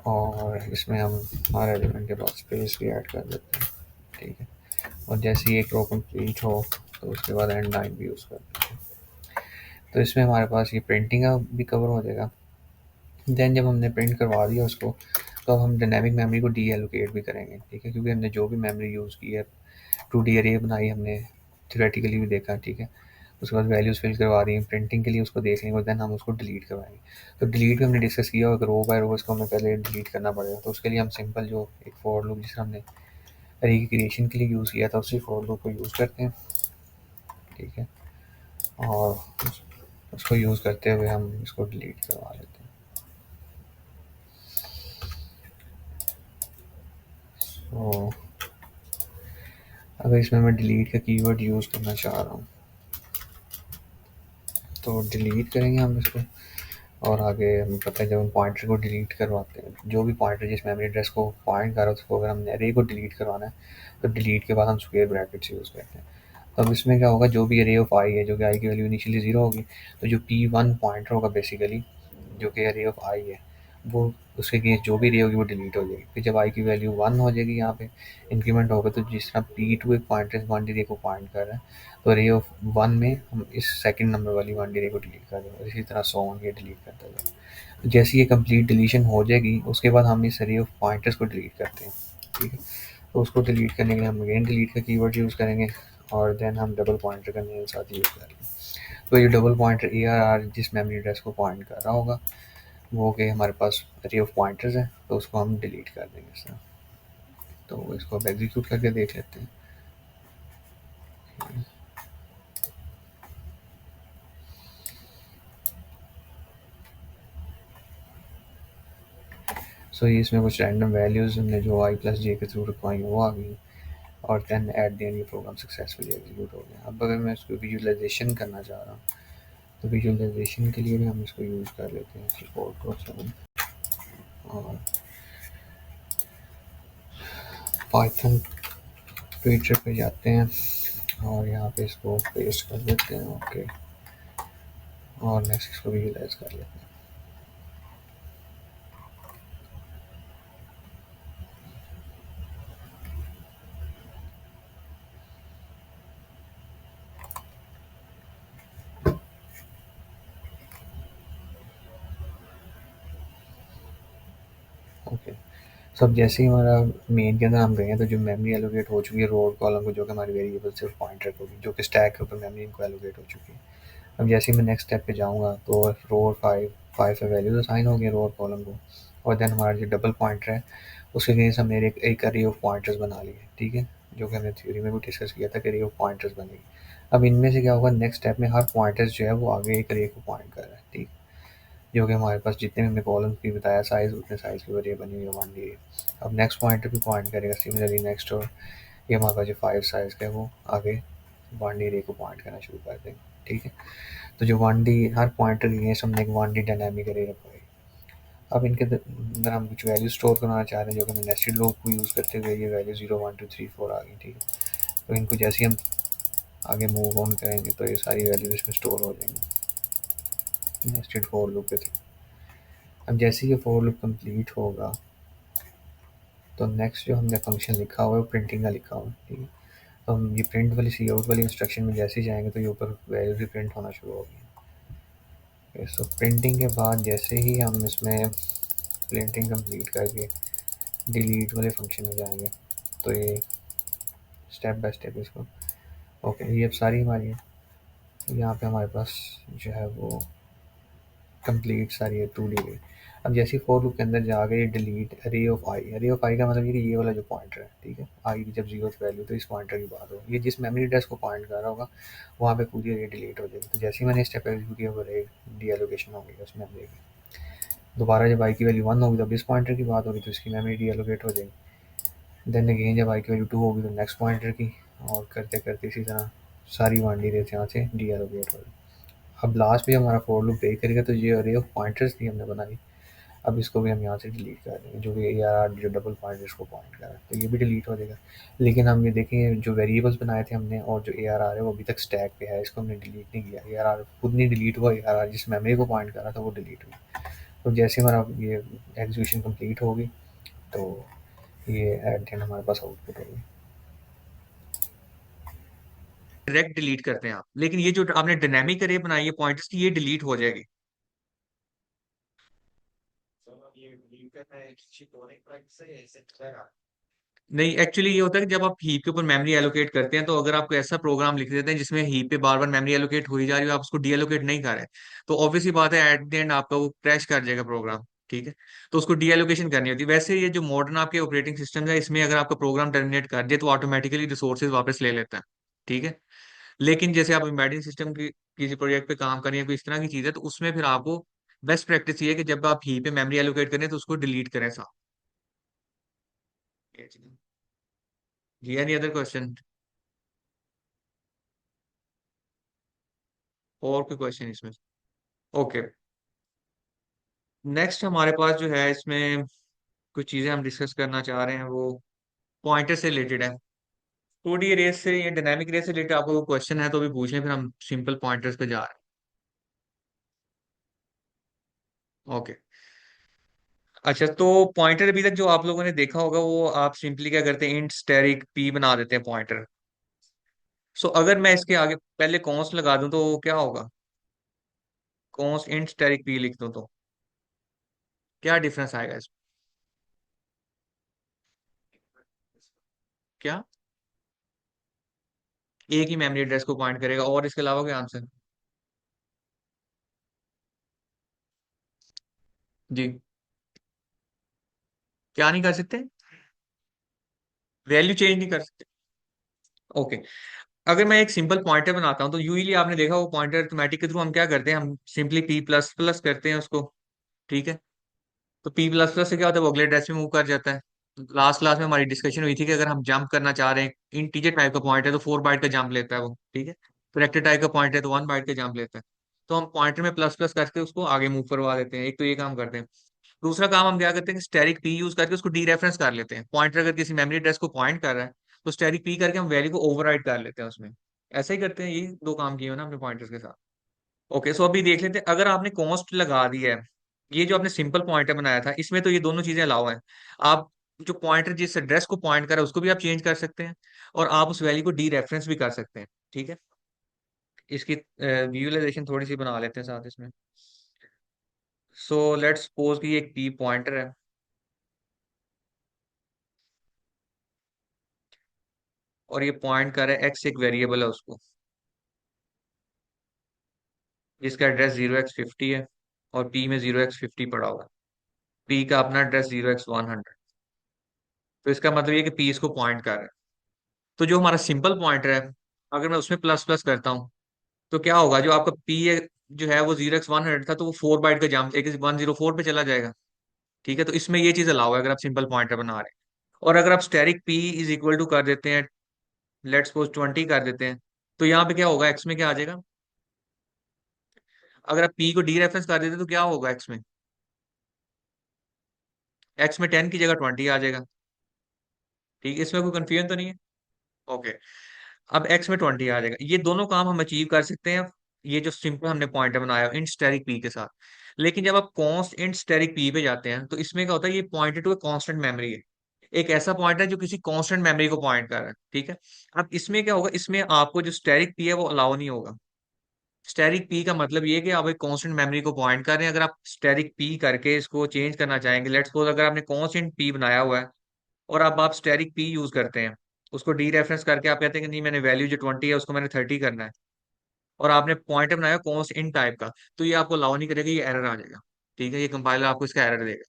और इसमें हम हर एलिमेंट के बाद स्पेस भी ऐड कर देते हैं, ठीक है। और जैसे ही एक रो कंप्लीट हो तो उसके बाद एंड लाइन भी यूज़ कर देते हैं। तो इसमें हमारे पास ये प्रिंटिंग का भी कवर हो जाएगा। देन जब हमने प्रिंट करवा दिया उसको, तो अब हम डायनेमिक मेमोरी को डी एलोकेट भी करेंगे, ठीक है, क्योंकि हमने जो भी मेमोरी यूज़ की है, 2D अरे बनाई हमने, थ्योरेटिकली भी देखा, ठीक है, उसके बाद वैल्यूज़ फिल करवा रही हैं, प्रिंटिंग के लिए उसको देख लेंगे और देन हम उसको डिलीट करवाएंगे। तो डिलीट भी हमने डिस्कस किया होगा, रो बाय रो इसको हमें पहले डिलीट करना पड़ेगा। तो उसके लिए हम सिंपल जो एक फॉर लूप जिसे हमने अरे की क्रिएशन के लिए यूज़ किया था, उसी फॉर लूप को यूज़ करते हैं, ठीक है, और उसको यूज़ करते हुए हम इसको डिलीट करवा लेते हैं। तो अगर इसमें मैं डिलीट का कीवर्ड यूज़ करना चाह रहा हूँ तो डिलीट करेंगे हम इसको। और आगे हमें पता है जब हम पॉइंटर को डिलीट करवाते हैं, जो भी पॉइंटर जिस मेमोरी एड्रेस को पॉइंट कर रहा है उसको अगर हमने अरे को डिलीट करवाना है तो डिलीट के बाद हम स्क्वायर ब्रैकेट्स यूज़ करते हैं। तो अब इसमें क्या होगा, जो भी अरे ऑफ आई है, जो कि आई की वैल्यू इनिशियली ज़ीरो होगी, तो जो P1 पॉइंटर होगा बेसिकली, जो कि अरे ऑफ आई है, वो उसके केस जो भी रे होगी वो डिलीट हो जाएगी। फिर जब आई की वैल्यू 1 हो जाएगी यहाँ पे इंक्रीमेंट होगा, तो जिस तरह P2 एक पॉइंटर 1D रे को पॉइंट कर रहा है, तो रे ऑफ 1 में हम इस सेकंड नंबर वाली 1D रे को डिलीट कर देंगे, इसी तरह सो ऑन ये डिलीट करते जाएगा। तो जैसे ये कंप्लीट डिलीशन हो जाएगी उसके बाद हम इस रे ऑफ पॉइंटर्स को डिलीट करते हैं, ठीक है। तो उसको डिलीट करने के लिए हम अगेन डिलीट का कीवर्ड यूज़ करेंगे और देन हम डबल पॉइंटर का नेम साथ यूज़ करेंगे। तो ये डबल पॉइंटर ARR जिस मेमोरी एड्रेस को पॉइंट कर रहा होगा वो कि हमारे पास अरे ऑफ पॉइंटर्स है, तो उसको हम डिलीट कर देंगे इस तरह। तो इसको अब एग्जीक्यूट करके देख लेते हैं। सो ये इसमें कुछ रैंडम वैल्यूज़ हमने जो आई प्लस जे के थ्रू रखवाई वो आ गई, और देन एट द एंड ये प्रोग्राम सक्सेसफुली एग्जीक्यूट हो गया। अब अगर मैं इसको विजुअलाइजेशन करना चाह रहा हूँ तो विजुअलाइजेशन के लिए भी हम इसको यूज़ कर लेते हैं सपोर्ट को 7 और पाइथन ट्विटर पे जाते हैं और यहाँ पे इसको पेस्ट कर देते हैं, ओके, और नेक्स्ट इसको विजुअलाइज कर लेते हैं। ओके, सब जैसे ही हमारा मेन के अंदर हम गए हैं तो जो मेमोरी एलोकेट हो चुकी है रो और कॉलम को, जो कि हमारी वेरिएबल सिर्फ पॉइंटर को भी, जो कि स्टैक के ऊपर मेमोरी इनको एलोकेट हो चुकी है। अब जैसे ही मैं नेक्स्ट स्टेप पे जाऊँगा तो रो और फाइव फाइव पे वैल्यूज असाइन हो गई रो और कॉलम को, और देन हमारा जो डबल पॉइंटर है उसके अगेंस्ट हमने एक अरे ऑफ पॉइंटर्स बना लिए, ठीक है, जो कि हमने थ्योरी में भी डिस्कस किया था कि अरे ऑफ पॉइंटर्स बनेगी। अब इनमें से क्या होगा, नेक्स्ट स्टेप में हर पॉइंटर्स जो है वो आगे एक अरे को पॉइंट कर रहा है, ठीक, जो कि हमारे पास जितने भी हमने कॉलम्स भी बताया साइज़, उतने साइज़ की अरे बनी हुई है 1D। अब नेक्स्ट पॉइंटर भी पॉइंट करेगा सिमिलरली नेक्स्ट, और ये हमारे पास जो 5 साइज़ का है वो आगे 1D रे को पॉइंट करना शुरू कर देंगे, ठीक है। तो जो 1D हर पॉइंटर के अगेंस्ट हमने एक 1D डायनामिक अरे रखवाई। अब इनके अंदर हम कुछ वैल्यू स्टोर करना चाह रहे हैं, जो कि हमें नेस्टेड लूप को यूज़ करते हुए ये वैल्यू 0 1 2 3 4 आ गई, ठीक है। तो इनको जैसे ही हम आगे मूव ऑन करेंगे तो ये सारी वैल्यूज इसमें स्टोर हो जाएंगी नेस्टेड फॉर लूप के थ्रू। अब जैसे ही ये फॉर लूप कंप्लीट होगा तो नेक्स्ट जो हमने फंक्शन लिखा हुआ है वो प्रिंटिंग का लिखा हुआ है, ठीक है। तो हम ये प्रिंट वाली सी आउट वाली इंस्ट्रक्शन में जैसे ही जाएंगे तो ये ऊपर वैल्यूज भी प्रिंट होना शुरू होगी। सो प्रिंटिंग के बाद जैसे ही हम इसमें प्रिंटिंग कंप्लीट करके डिलीट वाले फंक्शन में जाएंगे तो ये स्टेप बाय स्टेप इसको, ओके, ये अब सारी हमारी है। यहाँ पे हमारे पास जो है वो कंप्लीट सारी है 2D रे। अब जैसे ही फोर लूप के अंदर जा गए डिलीट अरे ऑफ आई, अरे ऑफ आई का मतलब ये कि ये वाला जो पॉइंटर है, ठीक है, आई की जब जीरो वैल्यू तो इस पॉइंटर की बात होगी, ये जिस मेमोरी एड्रेस को पॉइंट कर रहा होगा वहाँ पे पूरी अरे डिलीट हो जाएगी। तो जैसे ही मैंने स्टेप एग्जीक्यूट किया वो अरे डी एलोकेशन हो गई उस मेमोरी की। दोबारा जब आई की वैल्यू 1 होगी तब इस पॉइंटर की बात होगी तो इसकी मेमोरी डी एलोकेट हो जाएगी। देन अगेन जब आई की वैल्यू 2 होगी तो नेक्स्ट पॉइंटर की, और करते करते इसी तरह सारी 1D रेस यहाँ से डी एलोकेट हो गई। अब लास्ट में हमारा फोर लूप ब्रेक करेगा तो ये अरे ऑफ पॉइंटर्स थी हमने बनाई, अब इसको भी हम यहाँ से डिलीट कर देंगे, जो कि ARR जो डबल पॉइंटर्स को पॉइंट कर रहा है, तो ये भी डिलीट हो जाएगा। लेकिन हम ये देखें जो वेरिएबल्स बनाए थे हमने और जो ARR है वो अभी तक स्टैक पे है, इसको हमने डिलीट नहीं किया, ARR खुद नहीं डिलीट हुआ, ARR जिस मेमोरी को पॉइंट कर रहा था वो डिलीट हुई। तो जैसे हमारा ये एग्जीक्यूशन कंप्लीट होगी तो ये एट द एंड हमारे पास आउटपुट होगी। डायरेक्ट डिलीट करते हैं आप, लेकिन ये जो आपने डायनेमिक अरे बनाई है पॉइंटर्स की, ये डिलीट हो जाएगी। मैं किसी को नहीं प्राइस से ऐसे चलेगा। नहीं, एक्चुअली ये होता है कि जब आप हीप के ऊपर मेमोरी एलोकेट करते हैं, तो अगर आपको ऐसा प्रोग्राम लिख देते हैं जिसमें हीप पे बार बार मेमोरी एलोकेट हो ही जा रही है, आप उसको डी एलोकेट नहीं कर रहे, तो ऑब्वियसली बात है एट द एंड आपका वो क्रैश कर जाएगा प्रोग्राम। ठीक है, तो उसको डी एलोकेशन करनी होती है। वैसे ये जो मॉडर्न आपके ऑपरेटिंग सिस्टम है, इसमें अगर आपका प्रोग्राम टर्मिनेट कर दिया तो ऑटोमेटिकली रिसोर्सेज वापस ले लेता है। ठीक है, लेकिन जैसे आप एम्बेडिंग सिस्टम की किसी प्रोजेक्ट पे काम करें या कोई इस तरह की चीज है, तो उसमें फिर आपको बेस्ट प्रैक्टिस ये है कि जब आप हीप पे मेमोरी एलोकेट करें तो उसको डिलीट करें साथ। जी, एनी अदर क्वेश्चन? और कोई क्वेश्चन इसमें? ओके, नेक्स्ट हमारे पास जो है इसमें कुछ चीजें हम डिस्कस करना चाह रहे हैं, वो पॉइंटर से रिलेटेड है। 2D रेस से या डायनामिक रेस से रिलेटेड आपको कोई क्वेश्चन है तो भी पूछ लें, फिर हम सिंपल पॉइंटर्स पे जा रहे हैं। ओके, अच्छा, तो पॉइंटर अभी तक जो आप लोगों ने देखा होगा, वो आप सिंपली क्या करते हैं, इंट स्टैरिक पी बना देते हैं पॉइंटर। सो अगर मैं इसके आगे पहले कॉन्स्ट लगा दूं तो क्या होगा? कॉन्स्ट इंट स्टैरिक पी लिख दूं तो क्या डिफरेंस आएगा इसमें? क्या? एक ही मेमोरी एड्रेस को पॉइंट करेगा, और इसके अलावा क्या आंसर? जी, क्या नहीं कर सकते? वैल्यू चेंज नहीं कर सकते। ओके, अगर मैं एक सिंपल पॉइंटर बनाता हूँ तो यूजली आपने देखा वो पॉइंटर अरिथमेटिक के थ्रू हम क्या करते हैं, हम सिंपली पी प्लस प्लस करते हैं उसको। ठीक है, तो पी प्लस प्लस से क्या होता है, वो अगले एड्रेस में मूव कर जाता है। लास्ट क्लास में हमारी डिस्कशन हुई थी कि अगर हम जंप करना चाह रहे हैं, इंटीजर टाइप का पॉइंट है तो 4 बाइट का जंप लेता है वो। ठीक है, कैरेक्टर टाइप का पॉइंट है तो 1 बाइट का जंप लेता है। तो हम पॉइंटर में प्लस प्लस करके उसको आगे मूव करवा देते हैं, एक तो ये काम करते हैं। दूसरा काम हम क्या करते हैं कि स्टैरिक पी यूज करके उसको डी रेफरेंस कर लेते हैं। पॉइंटर अगर किसी मेमोरी एड्रेस को पॉइंट कर रहा है तो स्टैरिक पी करके हम वैल्यू को ओवरराइट कर लेते हैं उसमें। ऐसा ही करते हैं, ये दो काम किए हो ना अपने पॉइंटर्स के साथ। ओके, सो अभी देख लेते हैं, अगर आपने कॉन्स्ट लगा दी है, ये जो आपने सिंपल पॉइंटर बनाया था इसमें तो ये दोनों चीजें अलाउ हैं। आप जो पॉइंटर जिस एड्रेस को पॉइंट कर रहा है उसको भी आप चेंज कर सकते हैं, और आप उस वैल्यू को डी रेफरेंस भी कर सकते हैं। ठीक है, इसकी विजुअलाइजेशन थोड़ी सी बना लेते हैं साथ इसमें। सो लेट्स सपोज कि ये एक पी पॉइंटर है, और ये पॉइंट कर रहा है एक्स, एक वेरिएबल है उसको, जिसका एड्रेस 0x50 है, और पी में 0x50 पड़ा हुआ है। पी का अपना एड्रेस 0x100। तो इसका मतलब ये कि पी इसको पॉइंट कर रहा है। तो जो हमारा सिंपल पॉइंटर है, अगर मैं उसमें प्लस प्लस करता हूँ तो क्या होगा, जो आपका पी है जो है वो 0x100 था, तो वो 4 बाइट का जंप एक 104 पे चला जाएगा। ठीक है, तो इसमें ये चीज अलाउ है अगर आप सिंपल पॉइंटर बना रहे हैं। और अगर आप asterisk P is equal to कर देते हैं, लेट्स सपोज 20 कर देते हैं, तो यहाँ पे क्या होगा, एक्स में क्या आ जाएगा? अगर आप पी को डी रेफरेंस कर देते तो क्या होगा एक्स में? एक्स में 10 की जगह 20 आ जाएगा। ठीक है, इसमें कोई कंफ्यूजन तो नहीं है? ओके, अब एक्स में 20 आ जाएगा। ये दोनों काम हम अचीव कर सकते हैं, ये जो सिंपल हमने पॉइंटर बनाया इंट स्टैरिक पी के साथ। लेकिन जब आप कॉन्स्ट इंट स्टैरिक पी पे जाते हैं तो इसमें क्या होता है, ये pointer to a constant memory है। एक ऐसा पॉइंटर है जो किसी कांस्टेंट मेमोरी को पॉइंट कर रहा है। ठीक है, अब इसमें क्या होगा, इसमें आपको जो स्टैरिक पी है वो अलाउ नहीं होगा। स्टैरिक पी का मतलब ये है कि आप एक कांस्टेंट मेमोरी को पॉइंट कर रहे हैं। अगर आप स्टैरिक पी करके इसको चेंज करना चाहेंगे, लेट्स सपोज अगर आपने कांस्टेंट पी बनाया हुआ है और अब आप स्टैरिक पी यूज करते हैं, उसको डी रेफरेंस करके आप कहते हैं कि नहीं, मैंने वैल्यू जो 20 है उसको मैंने 30 करना है, और आपने पॉइंटर बनाया कॉन्स्ट इन टाइप का, तो ये आपको अलाउ नहीं करेगा, ये एरर आ जाएगा। ठीक है, ये कंपाइलर आपको इसका एरर देगा।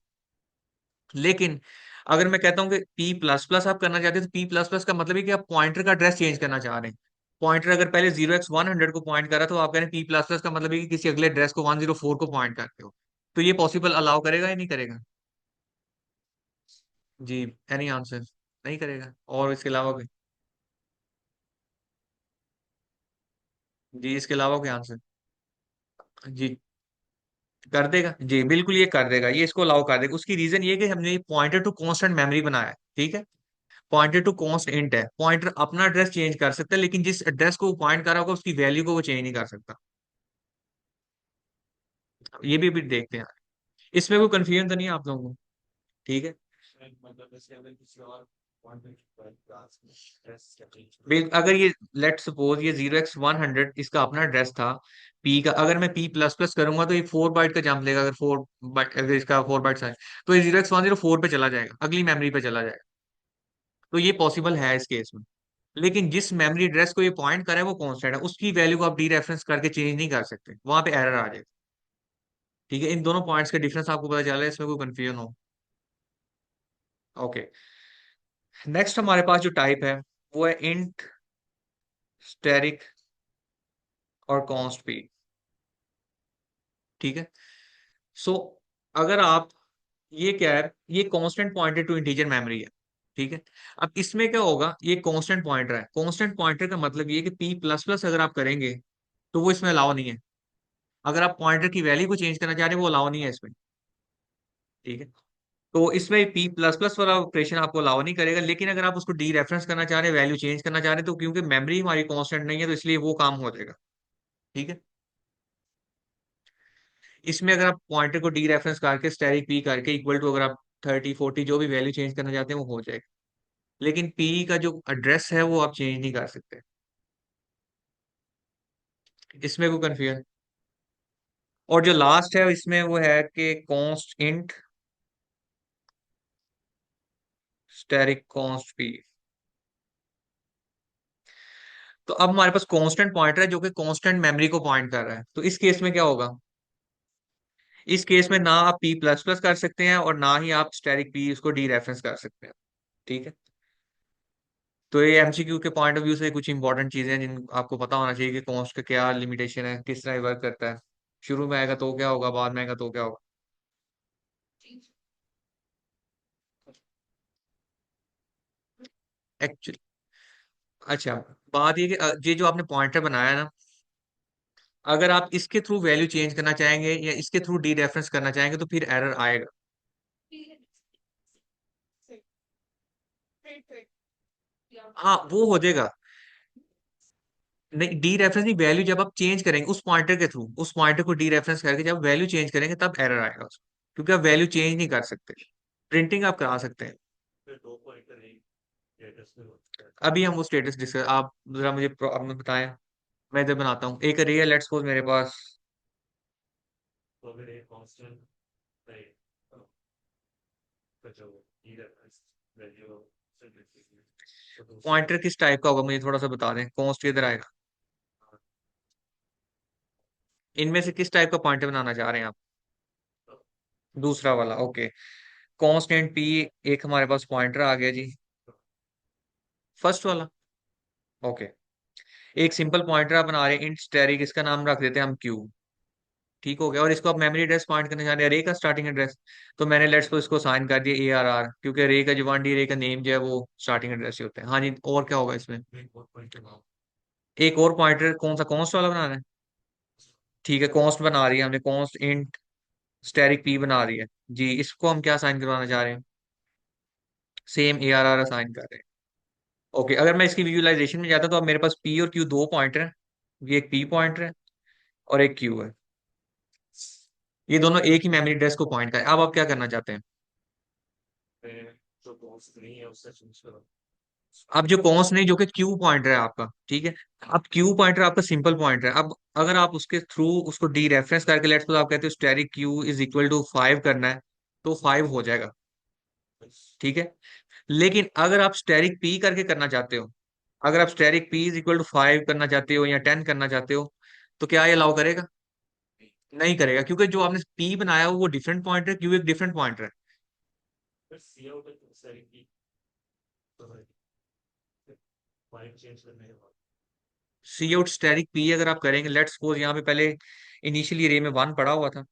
लेकिन अगर मैं कहता हूँ कि पी प्लस प्लस आप करना चाहते हैं, तो पी प्लस प्लस का मतलब है कि आप पॉइंटर का एड्रेस चेंज करना चाह रहे हैं। पॉइंटर अगर पहले 0x100 को पॉइंट कर रहा, तो आप कह रहे हैं पी प्लस प्लस का मतलब है कि किसी अगले एड्रेस को 104 को पॉइंट करते हो। तो ये पॉसिबल अलाउ करेगा या नहीं करेगा? जी, एनी आंसर? नहीं करेगा, और इसके अलावा कोई? जी, इसके अलावा कोई आंसर? जी, कर देगा जी, बिल्कुल ये कर देगा, ये इसको अलाउ कर देगा। उसकी रीजन ये है कि हमने पॉइंटर टू कांस्टेंट मेमोरी बनाया है। ठीक है, पॉइंटर टू कांस्ट इंट है, पॉइंटर अपना एड्रेस चेंज कर सकता है, लेकिन जिस एड्रेस को वो पॉइंट कर रहा होगा उसकी वैल्यू को वो चेंज नहीं कर सकता। ये भी देखते हैं, इसमें कोई कंफ्यूजन तो नहीं है आप लोगों को? ठीक है, मतलब जैसे अगर किसी और अगर ये लेट सपोज ये 0x100 इसका अपना एड्रेस था पी का, अगर मैं पी प्लस प्लस करूंगा तो ये 4 बाइट का जंप लेगा, अगर 4 बाइट, अगर इसका 4 बाइट है तो ये 0x104 पे चला जाएगा, अगली मेमोरी पे चला जाएगा। तो ये पॉसिबल है इस केस में। लेकिन जिस मेमोरी एड्रेस को ये पॉइंट करे वो कांस्टेंट है, उसकी वैल्यू को आप डी रेफरेंस करके चेंज नहीं कर सकते, वहां पे एरर आ जाएगा। ठीक है, इन दोनों पॉइंट्स का डिफरेंस आपको पता चला है, इसमें कोई कंफ्यूजन हो? ओके। नेक्स्ट हमारे पास जो टाइप है वो है इंट, स्टेरिक और कॉन्स्ट पी। ठीक है। सो अगर आप, ये क्या है, ये constant pointer to integer memory है। ठीक है। अब इसमें क्या होगा, ये कांस्टेंट पॉइंटर है, कांस्टेंट पॉइंटर का मतलब ये है कि पी प्लस प्लस अगर आप करेंगे तो वो इसमें अलाउ नहीं है। अगर आप पॉइंटर की वैल्यू को चेंज करना चाह रहे हैं वो अलाउ नहीं है इसमें। ठीक है। तो इसमें पी प्लस प्लस वाला ऑपरेशन आपको अलाउ नहीं करेगा, लेकिन अगर आप उसको डी रेफरेंस करना चाह रहे हैं, वैल्यू चेंज करना चाह रहे हैं, तो क्योंकि मेमोरी हमारी कांस्टेंट नहीं है तो इसलिए वो काम हो जाएगा। ठीक है। इसमें अगर आप पॉइंटर को डी रेफरेंस करके स्टैटिक पी करके इक्वल टू, अगर आप 30 40 जो भी वैल्यू चेंज करना चाहते हैं वो हो जाएगा, लेकिन पी का जो एड्रेस है वो आप चेंज नहीं कर सकते। इसमें कोई कंफ्यूजन? और जो लास्ट है इसमें वो है कि const int, static const P. तो अब हमारे पास कांस्टेंट पॉइंटर है जो कि कांस्टेंट मेमोरी को पॉइंट कर रहा है, तो इस केस में क्या होगा, इस केस में ना आप पी प्लस प्लस कर सकते हैं और ना ही आप स्टैटिक पी उसको डी रेफरेंस कर सकते हैं। ठीक है। तो ये एमसीक्यू के पॉइंट ऑफ व्यू से कुछ इंपॉर्टेंट चीजें हैं जिन आपको पता होना चाहिए कि कॉन्स्ट का क्या लिमिटेशन है, किस तरह वर्क करता है, शुरू में आएगा तो क्या होगा, बाद में आएगा तो क्या होगा। एक्चुअली, अच्छा, बात ये कि ये जो आपने पॉइंटर बनाया है ना, अगर आप इसके थ्रू वैल्यू चेंज करना चाहेंगे या इसके थ्रू डी रेफरेंस करना चाहेंगे तो फिर एरर आएगा। हाँ वो हो जाएगा। नहीं, डी रेफरेंस नहीं, वैल्यू जब आप चेंज करेंगे उस पॉइंटर के थ्रू, उस पॉइंटर को डी रेफरेंस करके जब वैल्यू चेंज करेंगे तब एरर आएगा उसको, क्योंकि आप वैल्यू चेंज नहीं कर सकते। प्रिंटिंग आप करा सकते हैं। अभी हम वो स्टेटस डिस्कस, आप जरा मुझे प्रॉब्लम बताएं, मैं इधर बनाता हूँ एक रियल, लेट्स सपोज मेरे पास पॉइंटर किस टाइप का होगा, मुझे थोड़ा सा बता दें, कॉन्स्ट इधर आएगा। इनमें से किस टाइप का पॉइंटर बनाना चाह रहे हैं आप? दूसरा वाला, ओके। कांस्टेंट पी, एक हमारे पास पॉइंटर आ गया जी, फर्स्ट वाला। ओके। एक सिंपल पॉइंटर आप बना रहे हैं इंट स्टैटिक, इसका नाम रख देते हैं हम क्यू। ठीक हो गया। और इसको आप मेमोरी एड्रेस पॉइंट करने जा रहे हैं रे का स्टार्टिंग एड्रेस, तो मैंने लेट्स को इसको साइन कर दिया ARR, क्योंकि रे का जो 1D रे का नेम जो है वो स्टार्टिंग एड्रेस ही होता है। हाँ जी, और क्या होगा इसमें? एक और पॉइंटर कौन सा, कॉन्स्ट वाला बनाना है? ठीक है, कॉन्स्ट बना रही है हमने, कॉन्स्ट इंट स्टैटिक पी बना रही है जी, इसको हम क्या साइन करवाना चाह रहे हैं? सेम ARR साइन कर रहे हैं। ओके, अगर मैं इसकी विजुअलाइजेशन में जाता तो अब मेरे पास पी और क्यू दो पॉइंटर हैं, ये एक पी पॉइंटर है और एक क्यू है, ये दोनों एक ही मेमोरी एड्रेस को पॉइंट करें। अब आप क्या करना चाहते हैं? अब जो कॉन्स नहीं, जो कि क्यू पॉइंटर है आपका, ठीक है। अब क्यू पॉइंटर आपका सिंपल पॉइंटर है, अब अगर आप उसके थ्रू उसको डी रेफरेंस करके लेट्स सपोज आप कहते हो static Q is equal to 5 करना है, तो 5 हो जाएगा। ठीक है। लेकिन अगर आप स्टैटिक पी करके करना चाहते हो, अगर आप static P is equal to 5 करना चाहते हो या 10 करना चाहते हो, तो क्या ये अलाउ करेगा? नहीं करेगा, क्योंकि जो आपने पी बनाया हो वो डिफरेंट पॉइंटर है, क्यू एक डिफरेंट पॉइंटर है। सी आउट स्टैटिक पी अगर आप करेंगे, लेट्स सपोज यहाँ पे पहले इनिशियली रे में 1 पड़ा हुआ था,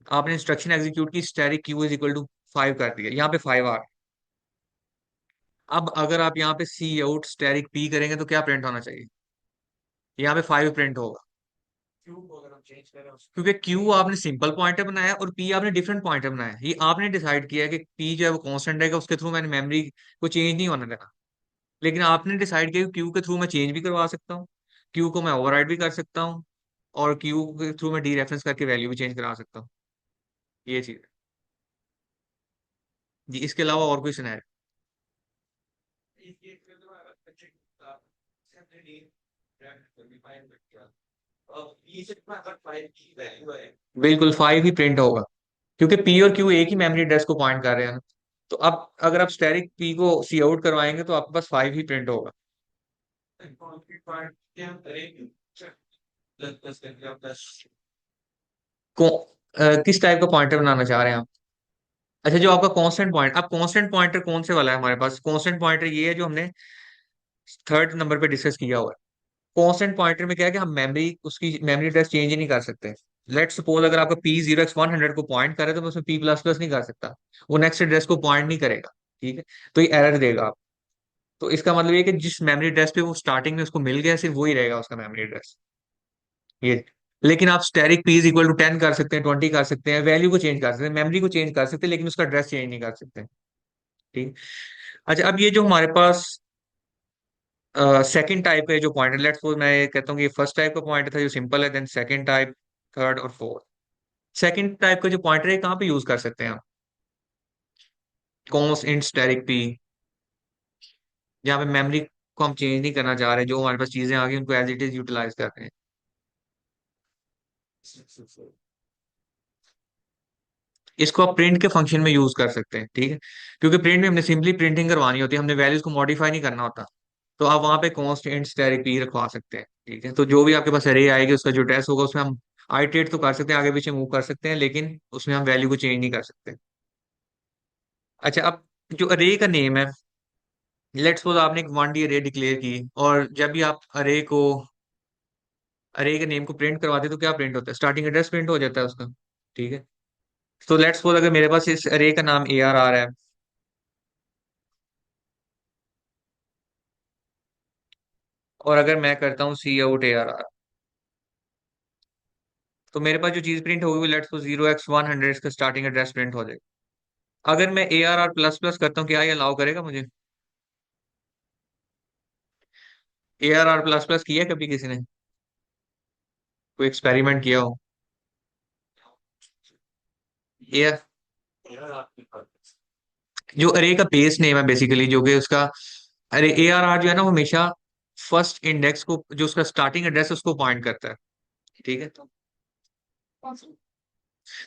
आपने इंस्ट्रक्शन एग्जीक्यूट की static Q is equal to 5 कर दिया, यहाँ पे 5 आ। अब अगर आप यहाँ पे सी आउट स्टैटिक पी करेंगे तो क्या प्रिंट होना चाहिए? यहाँ पे 5 प्रिंट होगा, क्योंकि क्यू आपने सिंपल पॉइंटर बनाया है और पी आपने डिफरेंट पॉइंटर बनाया है। ये आपने डिसाइड किया है कि पी जो है वो कांस्टेंट रहेगा, उसके थ्रू मैंने मेमोरी को चेंज नहीं होने देना। लेकिन आपने डिसाइड किया कि क्यू के थ्रू मैं चेंज भी करवा सकता हूँ, क्यू को मैं ओवरराइड भी कर सकता हूँ, और क्यू के थ्रू मैं डी रेफरेंस करके वैल्यू भी चेंज करा सकता हूँ। ये चीज है जी, इसके अलावा और कोई सिनेरियो? बिल्कुल 5 ही प्रिंट होगा, क्योंकि पी और क्यू एक ही मेमोरी एड्रेस को पॉइंट कर रहे हैं ना। तो अब अगर आप स्टैटिक पी को सी आउट करवाएंगे तो आपके पास 5 ही प्रिंट होगा। किस टाइप का पॉइंटर बनाना चाह रहे हैं आप? अच्छा, जो आपका कांस्टेंट पॉइंट, अब कांस्टेंट पॉइंटर कौन से वाला है हमारे पास? कांस्टेंट पॉइंटर ये है जो हमने थर्ड नंबर पे डिस्कस किया हुआ है। कांस्टेंट पॉइंटर में क्या है कि हम मेमोरी, उसकी मेमोरी एड्रेस चेंज ही नहीं कर सकते। लेट सपोज अगर आपका पी 0x100 को पॉइंट करे तो मैं उसमें पी प्लस प्लस नहीं कर सकता, वो नेक्स्ट एड्रेस को पॉइंट नहीं करेगा। ठीक है, तो ये एरर देगा आप। तो इसका मतलब ये है कि जिस मेमोरी एड्रेस पे वो स्टार्टिंग में उसको मिल गया सिर्फ वही रहेगा उसका मेमोरी एड्रेस, ये। लेकिन आप static P is equal to 10 कर सकते हैं, 20 कर सकते हैं, वैल्यू को चेंज कर सकते हैं, मेमोरी को चेंज कर सकते हैं, लेकिन उसका एड्रेस चेंज नहीं कर सकते। ठीक। अच्छा, अब ये जो हमारे पास सेकंड टाइप का जो पॉइंटर, लेट्स सपोज मैं ये कहता हूँ कि ये फर्स्ट टाइप का पॉइंटर था जो सिंपल है, देन सेकंड टाइप, थर्ड और फोर्थ। सेकंड टाइप का जो पॉइंटर है कहाँ पे यूज कर सकते हैं हम? कॉन्स इंट स्टैटिक पी, जहाँ पे मेमोरी को हम चेंज नहीं करना चाह रहे, जो हमारे पास चीजें आ गई उनको एज इट इज यूटिलाइज कर रहे हैं। इसको आप प्रिंट के फंक्शन में यूज कर सकते हैं। ठीक है, क्योंकि प्रिंट में हमने सिंपली प्रिंटिंग करवानी होती है, हमने वैल्यूज को मॉडिफाई नहीं करना होता। तो आप वहां पे कॉन्स्टेंट स्टैटिक पी रखवा सकते हैं। ठीक है, तो जो भी आपके पास अरे आएगी उसका जो ड्रेस होगा उसमें हम आइटरेट तो कर सकते हैं, आगे पीछे मूव कर सकते हैं, लेकिन उसमें हम वैल्यू को चेंज नहीं कर सकते। अच्छा, अब जो अरे का नेम है, लेट्स सपोज आपने एक 1D अरे डिक्लेयर की, और जब भी आप अरे के नेम को प्रिंट करवाते हैं तो क्या प्रिंट होता है? स्टार्टिंग एड्रेस प्रिंट हो जाता है उसका। ठीक है, तो लेट्स सपोज अगर मेरे पास इस अरे का नाम AR है, और अगर मैं करता हूँ सी आउट AR, तो मेरे पास जो चीज प्रिंट होगी वो लेट्स सपोज 0x100 इसका स्टार्टिंग एड्रेस प्रिंट हो जाएगा। अगर मैं AR प्लस प्लस करता हूँ, क्या ये अलाउ करेगा मुझे? AR प्लस प्लस किया है कभी किसी ने? कोई एक्सपेरिमेंट किया हो? AR जो अरे का बेस नेम है बेसिकली, जो कि उसका, अरे AR जो है ना वो हमेशा फर्स्ट इंडेक्स को, जो उसका स्टार्टिंग एड्रेस है उसको पॉइंट करता है। ठीक है,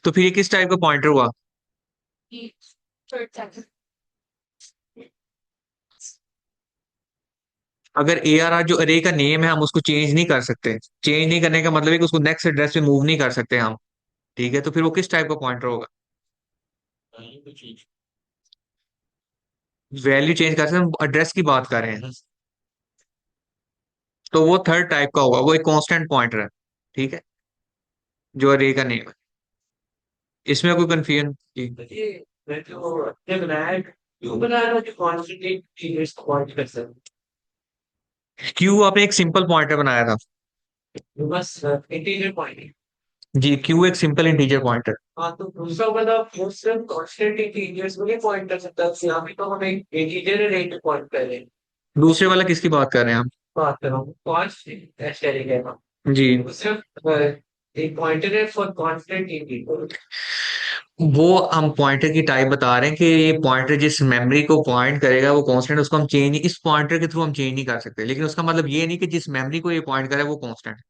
तो फिर ये किस टाइप का पॉइंटर हुआ? अगर AR जो अरे का नेम है हम उसको चेंज नहीं कर सकते, चेंज नहीं करने का मतलब है कि उसको नेक्स्ट एड्रेस पे मूव नहीं कर सकते हम। ठीक है, तो फिर वो किस टाइप का पॉइंटर होगा? वैल्यू चेंज कर सकते हैं, हम एड्रेस की बात कर रहे हैं। तो वो थर्ड टाइप का होगा, वो एक कांस्टेंट पॉइंटर है। ठीक है, जो अरे का नेम है। इसमें कोई कंफ्यूजन? ये मैं तो जब बनाया क्यों बनाया था जो कॉन्स्टेंट चीजें पॉइंट कर सकते क्यू आपने एक सिंपल पॉइंटर बनाया था। हैं। बस इंटीजर पॉइंट। जी, क्यू एक सिंपल इंटीजर पॉइंटर। हाँ, तो दूसरा वाला वो सिर्फ कॉन्स्टेंट इंटीजर्स में पॉइंट कर सकता है, यहाँ पे तो हमें इंटीजर रेट पे पॉइंट कर रहे हैं। दूसरे वाला किसकी बात कर रहे हैं आप? बात कर रहा हूँ कॉन्स्टेंट ऐसे रहेगा। जी, वो सिर्फ एक पॉइंटर है फॉर कॉन्स्टेंट इंटीजर। वो हम पॉइंटर की टाइप बता रहे हैं कि ये पॉइंटर जिस मेमोरी को पॉइंट करेगा वो कांस्टेंट, उसको हम चेंज, इस पॉइंटर के थ्रू हम चेंज नहीं कर सकते, लेकिन उसका मतलब ये नहीं कि जिस मेमोरी को ये पॉइंट करे वो कांस्टेंट।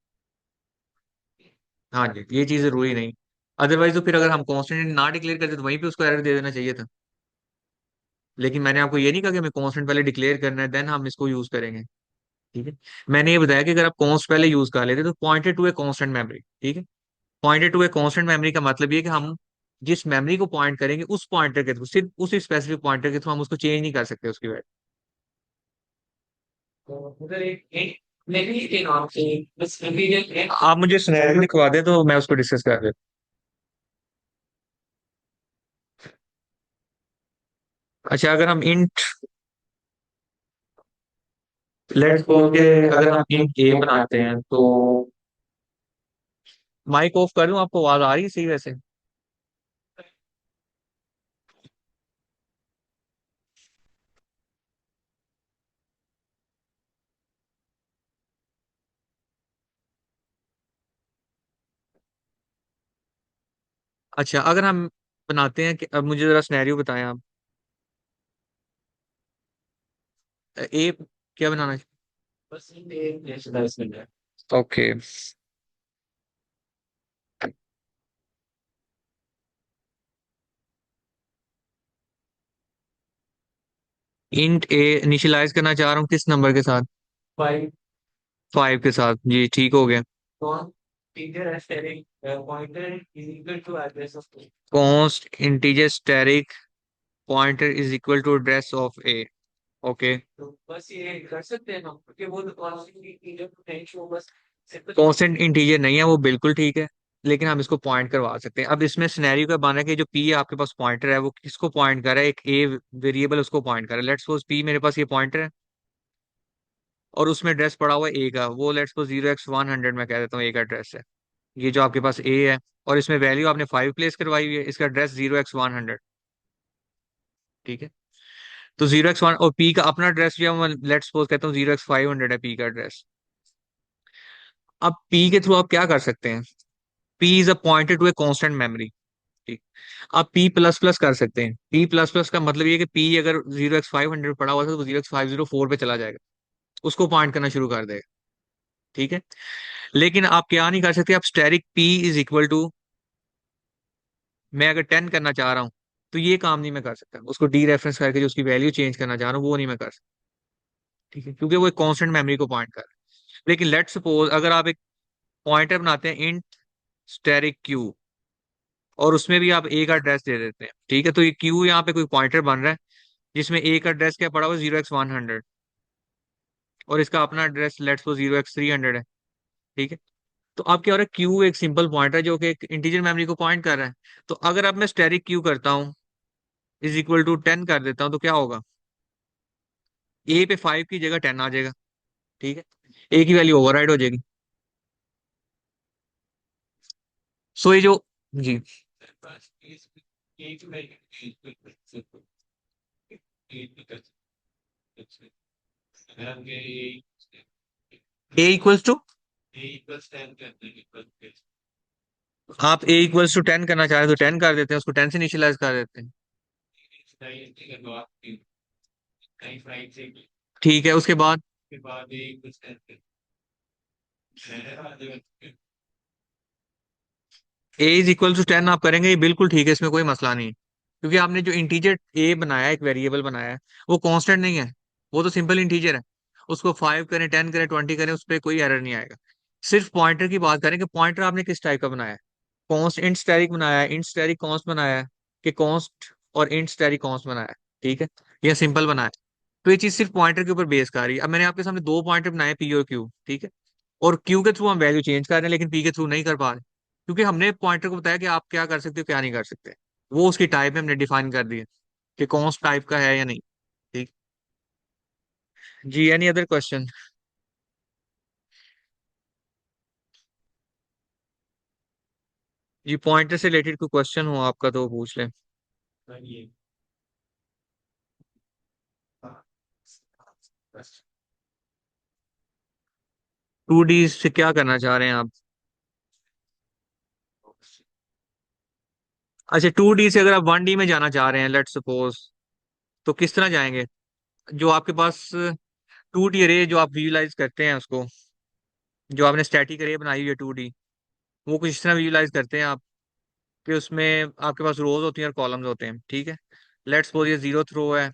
हाँ जी, ये चीज जरूरी नहीं। अदरवाइज तो फिर अगर हम कांस्टेंट ना डिक्लेयर करते तो वहीं पे उसको एरर दे देना चाहिए था। लेकिन मैंने आपको ये नहीं कहा कि हमें कांस्टेंट पहले डिक्लेयर करना है देन हम इसको यूज करेंगे। ठीक है, मैंने ये बताया कि अगर आप कॉन्स्ट पहले यूज कर लेते तो pointed to a constant memory. ठीक है, pointed to a constant memory का मतलब ये है कि हम जिस मेमोरी को पॉइंट करेंगे उस पॉइंटर के थ्रू, सिर्फ उस स्पेसिफिक पॉइंटर के थ्रू, हम उसको चेंज नहीं कर सकते उसकी वैल्यू। तो उधर एक लेकिन के नाम से बस इंटीजर है। आप मुझे सिनेरियो लिखवा दें तो मैं उसको डिस्कस कर देता। अच्छा, अगर हम इंट, लेट्स सपोज के अगर हम इंट ए बनाते हैं तो माइक ऑफ कर दूं? आपको आवाज आ रही है सही वैसे? अच्छा, अगर हम बनाते हैं कि, अब मुझे जरा सिनेरियो बताएं आप। ए क्या बनाना है? बस ये नेशनलाइजमेंट है। ओके। इंट ए इनिशियलाइज करना चाह रहा हूँ किस नंबर के साथ? फाइव। 5 के साथ, जी ठीक हो गया। कौन teacher asterisk pointer is equal to address of. Const integer static pointer is equal to address of A. Okay. तो बस ये कर सकते हैं हम, क्योंकि वो तो कांस्टेंट की टीचर पोटेंशियल बस सिंपल। कांस्टेंट इंटीजर नहीं है वो, बिल्कुल ठीक है, लेकिन हम इसको पॉइंट करवा सकते हैं। अब इसमें सिनेरियो का बना है कि जो पी है आपके पास पॉइंटर है, वो किसको पॉइंट कर रहा है? एक ए वेरिएबल उसको पॉइंट कर रहा है। लेट्स सपोज पी मेरे पास ये पॉइंटर है और उसमें एड्रेस पड़ा हुआ है ए का, वो लेट्स सपोज 0x100 मैं कह देता हूँ ए का एड्रेस है। ये जो आपके पास ए है और इसमें वैल्यू आपने 5 प्लेस करवाई हुई है, इसका एड्रेस 0x100। ठीक है। तो 0x1 और पी का अपना एड्रेस जो है मैं लेट्स सपोज कहता हूँ 0x500 है पी का एड्रेस। अब पी के थ्रू आप क्या कर सकते हैं? P is a pointer to a constant memory. ठीक। आप पी प्लस प्लस कर सकते हैं। पी प्लस प्लस का मतलब ये है कि पी अगर 0x500 पड़ा हुआ था तो वो 0x504 पे चला जाएगा, उसको पॉइंट करना शुरू कर देगा। ठीक है। लेकिन आप क्या नहीं कर सकते? आप static P is equal to, मैं अगर 10 करना चाह रहा हूँ तो ये काम नहीं मैं कर सकता, उसको डी रेफरेंस करके जो उसकी वैल्यू चेंज करना चाह रहा हूँ वो नहीं मैं कर सकता। ठीक है, क्योंकि वो एक कांस्टेंट मेमोरी को पॉइंट कर रहा है। लेकिन लेट सपोज अगर आप एक पॉइंटर बनाते हैं इंट स्टैटिक क्यू और उसमें भी आप ए का एड्रेस दे देते हैं, ठीक है, तो ये क्यू यहाँ पे कोई पॉइंटर बन रहा है जिसमें ए का एड्रेस क्या पड़ा हुआ 0x100 और इसका अपना एड्रेस लेट्स सपोज 0x300 है। ठीक है। तो अब क्या हो रहा है? क्यू एक सिंपल पॉइंटर है जो कि एक इंटीजर मेमोरी को पॉइंट कर रहा है। तो अगर अब मैं स्टैटिक क्यू करता हूँ इज इक्वल टू 10 कर देता हूँ तो क्या होगा? ए पे 5 की जगह 10 आ जाएगा। ठीक है। ए की वैल्यू ओवरराइड हो जाएगी। सो ये जो, जी, बस एक में सिंपल एक कर सकते हैं। अगर ये ए इक्वल्स टू, इक्वल्स 10 करते हैं इक्वल आप ए इक्वल्स टू 10 करना चाह रहे हैं तो 10 कर देते हैं, उसको 10 से इनिशियलाइज कर देते हैं। कहीं फ्राइड से ठीक है, उसके बाद के बाद एक कुछ करते हैं। ए इज इक्वल टू 10 आप करेंगे, ये बिल्कुल ठीक है, इसमें कोई मसला नहीं है। क्योंकि आपने जो इंटीजर ए बनाया है, एक वेरिएबल बनाया है, वो कांस्टेंट नहीं है, वो तो सिंपल इंटीजर है। उसको 5 करें, 10 करें, 20 करें, उस पर कोई एरर नहीं आएगा। सिर्फ पॉइंटर की बात करें कि पॉइंटर आपने किस टाइप का बनाया है। कॉन्स्ट इंट स्टैटिक बनाया है, इंट स्टैटिक कॉन्स्ट बनाया है, कि कॉन्स्ट और इंट स्टैटिक कॉन्स्ट बनाया है। ठीक है। या सिंपल बनाया है। तो ये चीज सिर्फ पॉइंटर के ऊपर बेस कर रही है। अब मैंने आपके सामने दो पॉइंटर बनाए, पी और क्यू। ठीक है। और क्यू के थ्रू हम वैल्यू चेंज कर रहे हैं लेकिन पी के थ्रू नहीं कर पा रहे, क्योंकि हमने पॉइंटर को बताया कि आप क्या कर सकते हो क्या नहीं कर सकते। वो उसकी टाइप में हमने डिफाइन कर दी है कि कौन सा टाइप का है या नहीं। ठीक। जी, एनी अदर क्वेश्चन? जी, पॉइंटर से रिलेटेड कोई क्वेश्चन हो आपका तो पूछ लें। ये 2D से क्या करना चाह रहे हैं आप? अच्छा, 2D से अगर आप 1D में जाना चाह रहे हैं लेट्स सपोज, तो किस तरह जाएंगे? जो आपके पास 2D अरे जो आप विजुलाइज करते हैं उसको, जो आपने स्टैटिक अरे बनाई हुई है 2D, वो कुछ इस तरह विजुलाइज करते हैं आप कि उसमें आपके पास रोज होती हैं और कॉलम्स होते हैं। ठीक है। लेट्स सपोज ये जीरोथ रो है,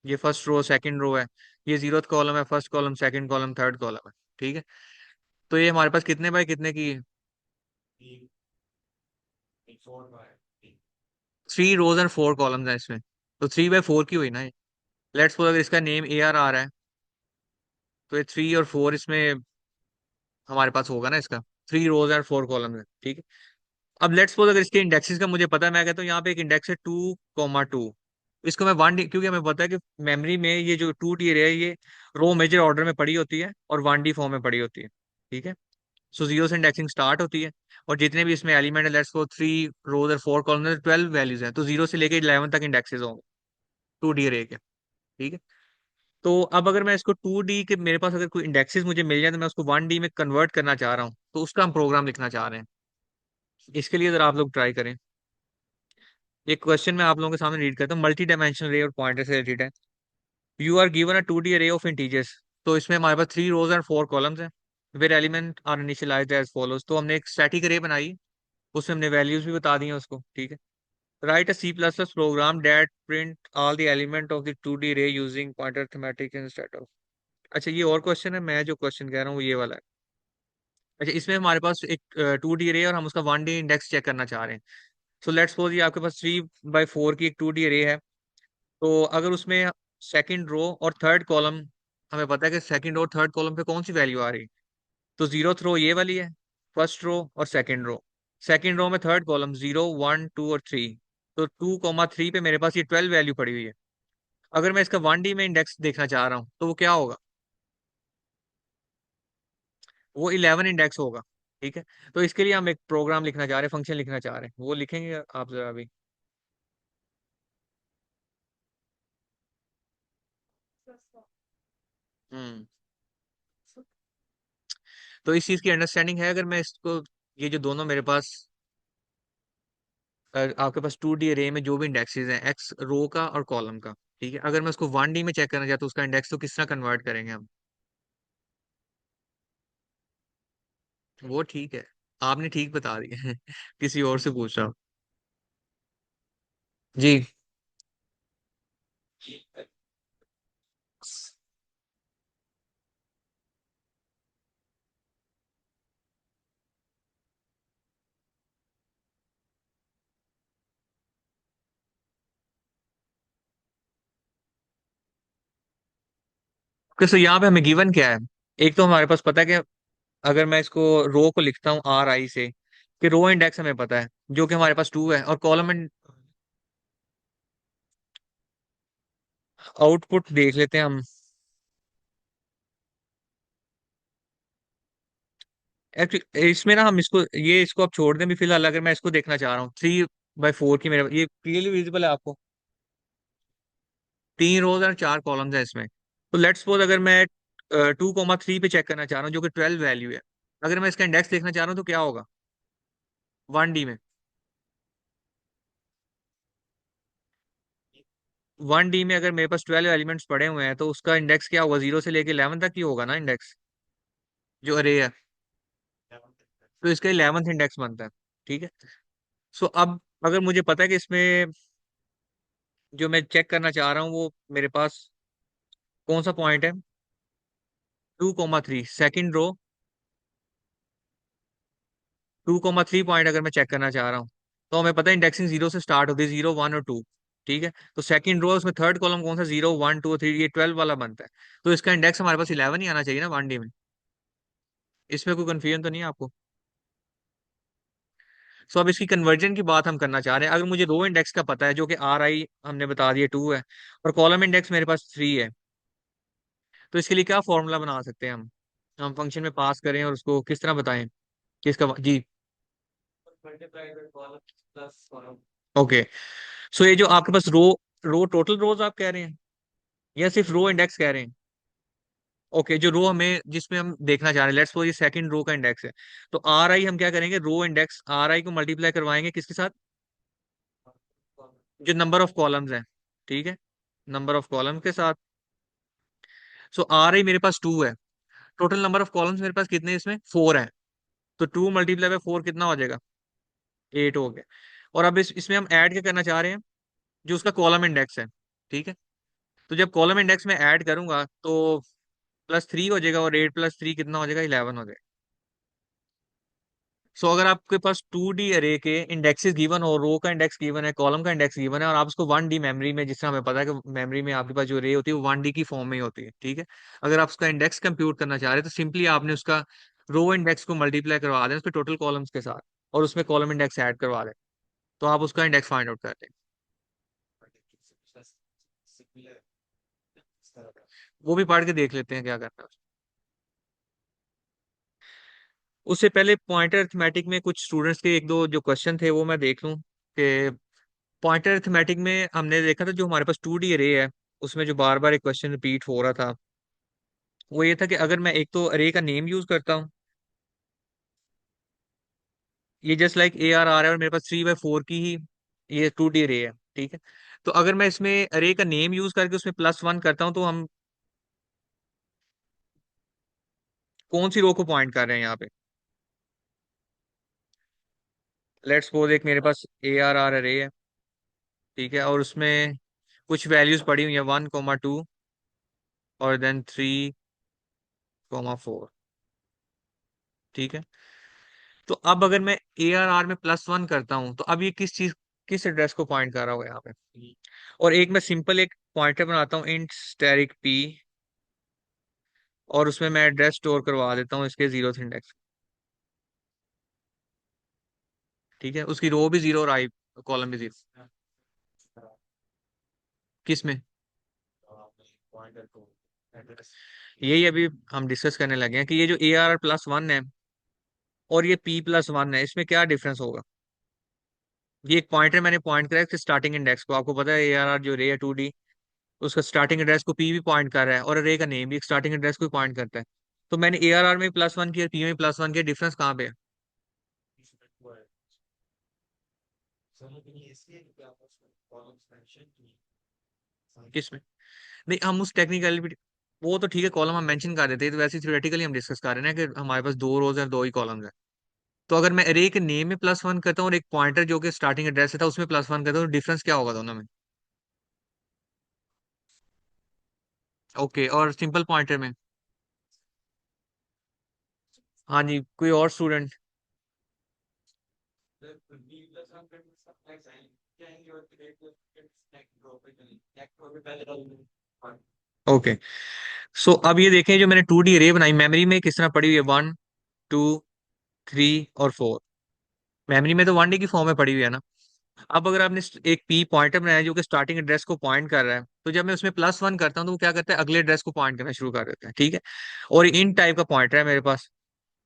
ये फर्स्ट रो सेकंड रो है, ये जीरोथ कॉलम है, first column, second column, third column है। ठीक है। तो ये हमारे पास कितने बाय कितने की है? 3 रोज एंड 4 कॉलम्स हैं इसमें, तो 3/4 की हुई ना ये। लेट्स सपोज अगर इसका नेम AR आ रहा है तो ये 3 और 4 इसमें हमारे पास होगा ना इसका। 3 रोज एंड 4 कॉलम है। ठीक है। अब लेट्स सपोज अगर इसके इंडेक्सेस का मुझे पता है, मैं कहता हूँ यहाँ पे एक इंडेक्स है 2,2, इसको मैं 1D, क्योंकि हमें पता है कि मेमोरी में ये जो 2D है ये रो मेजर ऑर्डर में पड़ी होती है और 1D फॉर्म में पड़ी होती है। ठीक है। सो जीरो से इंडेक्सिंग स्टार्ट होती है और जितने भी इसमें एलिमेंट है लेट्स गो 3 रोज और 4 कॉलम, 12 वैल्यूज हैं, तो 0 से लेके 11 तक इंडेक्सेस होंगे 2D अरे के। ठीक है। तो अब अगर मैं इसको 2D के, मेरे पास अगर कोई इंडेक्सेस मुझे मिल जाए तो मैं उसको 1D में कन्वर्ट करना चाह रहा हूँ, तो उसका हम प्रोग्राम लिखना चाह रहे हैं। इसके लिए जरा आप लोग ट्राई करें। एक क्वेश्चन मैं आप लोगों के सामने रीड करता हूँ, मल्टी डायमेंशनल रे और पॉइंटर से रिलेटेड है। You are given a 2D array of integers. तो इसमें हमारे पास 3 rows एंड 4 columns हैं। Where element are initialized as follows. तो हमने एक स्टैटिक अरे बनाई, उसमें हमने वैल्यूज भी बता दी हैं उसको, ठीक है। Write a C++ program that print all the element of the 2D array using pointer arithmetic instead of. अच्छा, ये और क्वेश्चन है, मैं जो क्वेश्चन कह रहा हूँ वो ये वाला है। अच्छा, इसमें हमारे पास एक 2D array और हम उसका 1D इंडेक्स चेक करना चाह रहे हैं। सो लेट्स सपोज ये आपके पास 3/4 की एक 2D array है। तो अगर उसमें सेकंड रो और थर्ड कॉलम, हमें पता है कि सेकंड रो और थर्ड कॉलम पे कौन सी वैल्यू आ रही है। तो 0th रो ये वाली है, फर्स्ट रो और सेकंड रो। सेकंड रो में थर्ड कॉलम 0, 1, 2 और 3। तो 2, 3 पे मेरे पास ये 12 वैल्यू पड़ी हुई है। अगर मैं इसका 1D में इंडेक्स देखना चाह रहा हूँ तो वो क्या होगा, वो 11 इंडेक्स होगा, ठीक है। तो इसके लिए हम एक प्रोग्राम लिखना चाह रहे हैं, फंक्शन लिखना चाह रहे हैं, वो लिखेंगे आप जरा अभी। हम्म। तो इस चीज की अंडरस्टैंडिंग है, अगर मैं इसको, ये जो दोनों मेरे पास आपके पास 2D array में जो भी इंडेक्सेस हैं, एक्स रो का और कॉलम का, ठीक है। अगर मैं उसको 1D में चेक करना चाहता हूँ उसका इंडेक्स, तो किस तरह कन्वर्ट करेंगे हम। वो ठीक है, आपने ठीक बता दिया किसी और से पूछ रहा हूँ। जी। तो यहाँ पे हमें गिवन क्या है। एक तो हमारे पास पता है कि अगर मैं इसको रो को लिखता हूँ RI से, कि रो इंडेक्स हमें पता है जो कि हमारे पास 2 है, और कॉलम आउटपुट देख लेते हैं हम। एक्चुअली इसमें ना हम इसको, ये इसको आप छोड़ दें भी फिलहाल। अगर मैं इसको देखना चाह रहा हूँ 3/4 की, मेरे ये क्लियरली विजिबल है आपको, 3 रोज और 4 कॉलम्स है इसमें। तो लेट्स सपोज अगर मैं 2, 3 पे चेक करना चाह रहा हूँ जो कि 12 वैल्यू है, अगर मैं इसका इंडेक्स देखना चाह रहा हूँ तो क्या होगा 1D में। 1D में अगर मेरे पास 12 एलिमेंट्स पड़े हुए हैं तो उसका इंडेक्स क्या होगा, 0 से लेके 11 तक ही होगा ना इंडेक्स, जो अरे है। तो इसका 11th इंडेक्स बनता है, ठीक है। सो अब अगर मुझे पता है कि इसमें जो मैं चेक करना चाह रहा हूँ वो मेरे पास कौन सा पॉइंट है, 2, 3 सेकेंड रो, 2, 3 पॉइंट अगर मैं चेक करना चाह रहा हूँ, तो हमें पता है इंडेक्सिंग 0 से स्टार्ट होती है, 0, 1 और 2, ठीक है। तो सेकंड रो उसमें थर्ड कॉलम कौन सा, 0, 1, 2 और 3, ये 12 वाला बनता है। तो इसका इंडेक्स हमारे पास 11 ही आना चाहिए ना 1D में। इसमें कोई कंफ्यूजन तो नहीं है आपको। सो अब इसकी कन्वर्जन की बात हम करना चाह रहे हैं। अगर मुझे रो इंडेक्स का पता है जो कि RI हमने बता दिया 2 है, और कॉलम इंडेक्स मेरे पास 3 है, तो इसके लिए क्या फॉर्मूला बना सकते हैं हम फंक्शन में पास करें और उसको किस तरह बताएं कि इसका जी। Multiply by column plus column. Okay. So ये जो आपके पास रो, रो टोटल रोज आप कह रहे हैं या सिर्फ रो इंडेक्स कह रहे हैं। ओके, जो रो हमें जिसमें हम देखना चाह रहे हैं, लेट्स सपोज ये सेकंड रो का इंडेक्स है। तो RI हम क्या करेंगे, रो इंडेक्स RI को मल्टीप्लाई करवाएंगे किसके साथ, जो नंबर ऑफ कॉलम्स हैं, ठीक है, नंबर ऑफ कॉलम के साथ। सो RI मेरे पास 2 है, टोटल नंबर ऑफ कॉलम्स मेरे पास कितने हैं, इसमें 4 है। तो 2 × 4 कितना हो जाएगा, 8 हो गया। और अब इसमें हम ऐड क्या करना चाह रहे हैं, जो उसका कॉलम इंडेक्स है, ठीक है। तो जब कॉलम इंडेक्स में ऐड करूंगा तो +3 हो जाएगा, और 8 + 3 कितना हो जाएगा, 11 हो जाएगा। सो अगर आपके पास 2D अरे के इंडेक्सेस गिवन हो, रो का इंडेक्स गिवन है, कॉलम का इंडेक्स गिवन है, और आप उसको 1D मेमोरी में, जिससे हमें पता है कि मेमोरी में आपके पास जो रे होती है वो 1D की फॉर्म में ही होती है, ठीक है। अगर आप उसका इंडेक्स कंप्यूट करना चाह रहे हैं तो सिंपली आपने उसका रो इंडेक्स को मल्टीप्लाई करवा दें उसके टोटल कॉलम्स के साथ, और उसमें कॉलम इंडेक्स ऐड करवा दें, तो आप उसका इंडेक्स फाइंड आउट करते हैं। वो भी पढ़ के देख लेते हैं क्या करना है। उससे पहले पॉइंटर अरिथमेटिक में कुछ स्टूडेंट्स के एक दो जो क्वेश्चन थे वो मैं देख लूं कि पॉइंटर अरिथमेटिक में हमने देखा था जो हमारे पास 2D अरे है, उसमें जो बार बार एक क्वेश्चन रिपीट हो रहा था वो ये था कि अगर मैं एक तो अरे का नेम यूज करता हूँ, ये जस्ट लाइक ARR है और मेरे पास 3/4 की ही ये 2D अरे है, ठीक है। तो अगर मैं इसमें अरे का नेम यूज करके उसमें +1 करता हूँ तो हम कौन सी रो को पॉइंट कर रहे हैं यहाँ पे? लेट्स सपोज एक मेरे पास ARR अरे है, ठीक है, और उसमें कुछ वैल्यूज पड़ी हुई है 1, 2 और देन 3, 4, ठीक है। तो अब अगर मैं ARR में +1 करता हूं तो अब ये किस एड्रेस को पॉइंट कर रहा होगा यहाँ पे? और एक मैं सिंपल एक पॉइंटर बनाता हूँ इंट स्टैटिक p, और उसमें मैं एड्रेस स्टोर करवा देता हूँ इसके 0th इंडेक्स, ठीक है, उसकी रो भी 0 और आई कॉलम भी 0। किस में? यही अभी हम डिस्कस करने लगे हैं कि ये जो ARR+1 है और ये P+1 है, इसमें क्या डिफरेंस होगा? ये एक पॉइंटर मैंने पॉइंट करा है स्टार्टिंग इंडेक्स को, आपको पता है ARR जो रे है 2D, उसका स्टार्टिंग एड्रेस को P भी पॉइंट कर रहा है, और रे का नेम भी एक स्टार्टिंग एड्रेस को पॉइंट करता है। तो मैंने ARR में +1 किया, P में +1 किया, डिफरेंस कहाँ पे है? किसमें? नहीं, हम उस टेक्निकल, वो तो ठीक है, कॉलम हम मेंशन कर देते हैं, तो वैसे थ्योरेटिकली हम डिस्कस कर रहे हैं कि हमारे पास दो रोज हैं, दो ही कॉलम्स हैं। तो अगर मैं अरे के नेम में +1 करता हूँ और एक पॉइंटर जो कि स्टार्टिंग एड्रेस था उसमें +1 करता हूँ, तो डिफरेंस क्या होगा दोनों में? ओके, और सिंपल पॉइंटर में? हाँ जी, कोई और स्टूडेंट? ओके, सो अब ये देखें, जो मैंने 2D अरे बनाई मेमोरी में किस तरह पड़ी हुई है, 1, 2, 3 और 4। मेमोरी में तो 1D की फॉर्म में पड़ी हुई है ना। अब अगर आपने एक P पॉइंटर बनाया जो कि स्टार्टिंग एड्रेस को पॉइंट कर रहा है, तो जब मैं उसमें +1 करता हूँ तो वो क्या करता है, अगले एड्रेस को पॉइंट करना शुरू कर देता है, ठीक है। और इन टाइप का पॉइंटर है मेरे पास,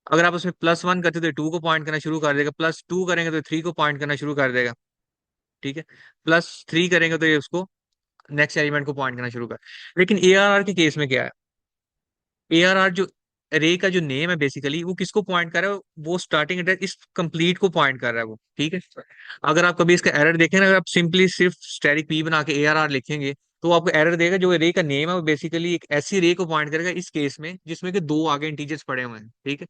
अगर आप उसमें +1 करते हो तो 2 को पॉइंट करना शुरू कर देगा, +2 करेंगे तो 3 को पॉइंट करना शुरू कर देगा, ठीक है, +3 करेंगे तो ये उसको नेक्स्ट एलिमेंट को पॉइंट करना शुरू कर। लेकिन ARR के केस में क्या है, ARR जो रे का जो नेम है बेसिकली वो किसको पॉइंट कर रहा है, वो स्टार्टिंग एड्रेस इस कंप्लीट को पॉइंट कर रहा है वो, ठीक है। अगर आप कभी इसका एरर देखें ना, अगर आप सिंपली सिर्फ स्टैटिक पी बना के ARR लिखेंगे तो वो आपको एरर देगा। जो रे का नेम है वो बेसिकली एक ऐसी रे को पॉइंट करेगा इस केस में जिसमें कि दो आगे इंटीजर्स पड़े हुए हैं, ठीक है।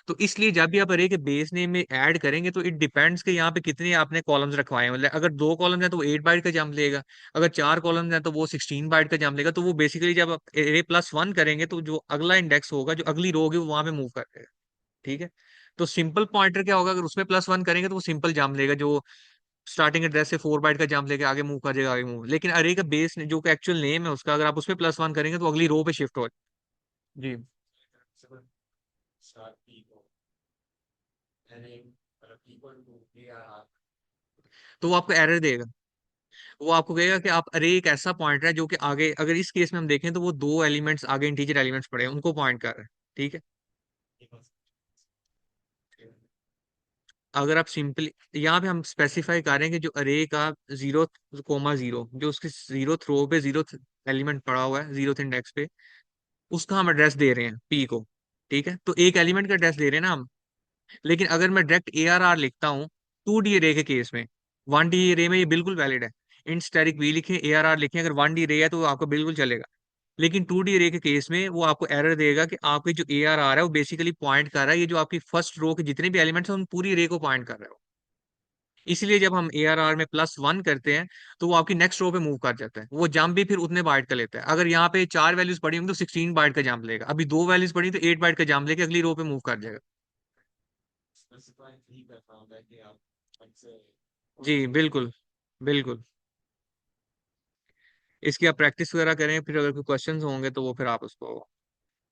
तो इसलिए जब भी आप अरे के बेस नेम में ऐड करेंगे तो इट डिपेंड्स कि यहाँ पे कितने आपने कॉलम्स रखवाए हैं। मतलब अगर दो कॉलम्स हैं तो वो 8 बाइट का जंप लेगा, अगर चार कॉलम्स हैं तो वो 16 बाइट का जंप लेगा। तो वो बेसिकली जब आप A+1 करेंगे तो जो अगला इंडेक्स होगा, जो अगली रो होगी, वो वहां पे मूव कर देगा, ठीक है। तो सिंपल पॉइंटर क्या होगा, अगर उसमें +1 करेंगे तो वो सिंपल जंप लेगा, जो स्टार्टिंग एड्रेस से 4 बाइट का जंप लेके आगे मूव कर जाएगा, आगे मूव। लेकिन अरे का बेस जो एक्चुअल नेम है उसका, अगर आप उसमें +1 करेंगे तो अगली रो पे शिफ्ट हो। जी। तो वो आपको एरर देगा, वो आपको कहेगा कि आप अरे एक ऐसा पॉइंटर है जो कि आगे, अगर इस केस में हम देखें तो वो दो एलिमेंट्स आगे इंटीजर एलिमेंट्स पड़े हैं उनको पॉइंट कर रहे हैं, ठीक है। अगर आप सिंपली यहाँ पे हम स्पेसिफाई कर रहे हैं कि जो अरे का 0, 0 जो उसके 0th रो पे 0th एलिमेंट पड़ा हुआ है, 0th इंडेक्स पे, उसका हम एड्रेस दे रहे हैं P को, ठीक है। तो एक एलिमेंट का एड्रेस दे रहे हैं ना हम। लेकिन अगर मैं डायरेक्ट ARR लिखता हूँ 2D रे के केस में, 1D रे में ये बिल्कुल वैलिड है, इंट स्टैटिक वी लिखें, ARR लिखें, अगर 1D रे है तो आपको बिल्कुल चलेगा। लेकिन 2D रे के केस में वो आपको एरर देगा कि आपके जो ARR है वो बेसिकली पॉइंट कर रहा है, ये जो आपकी फर्स्ट रो के जितने भी एलिमेंट्स हैं उन पूरी रे को पॉइंट कर रहा है। इसलिए जब हम ARR में +1 करते हैं तो वो आपकी नेक्स्ट रो पे मूव कर जाता है, वो जंप भी फिर उतने बाइट का लेता है। अगर यहाँ पे 4 वैल्यूज पड़ी होंगी तो 16 बाइट का जंप लेगा, अभी 2 वैल्यूज पड़ी तो 8 बाइट का जंप लेके अगली रो पे मूव कर जाएगा। जी बिल्कुल, बिल्कुल। इसकी आप प्रैक्टिस वगैरह करें, फिर अगर कोई क्वेश्चंस होंगे तो वो फिर आप उसको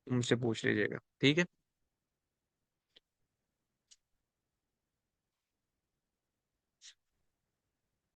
मुझसे पूछ लीजिएगा, ठीक है।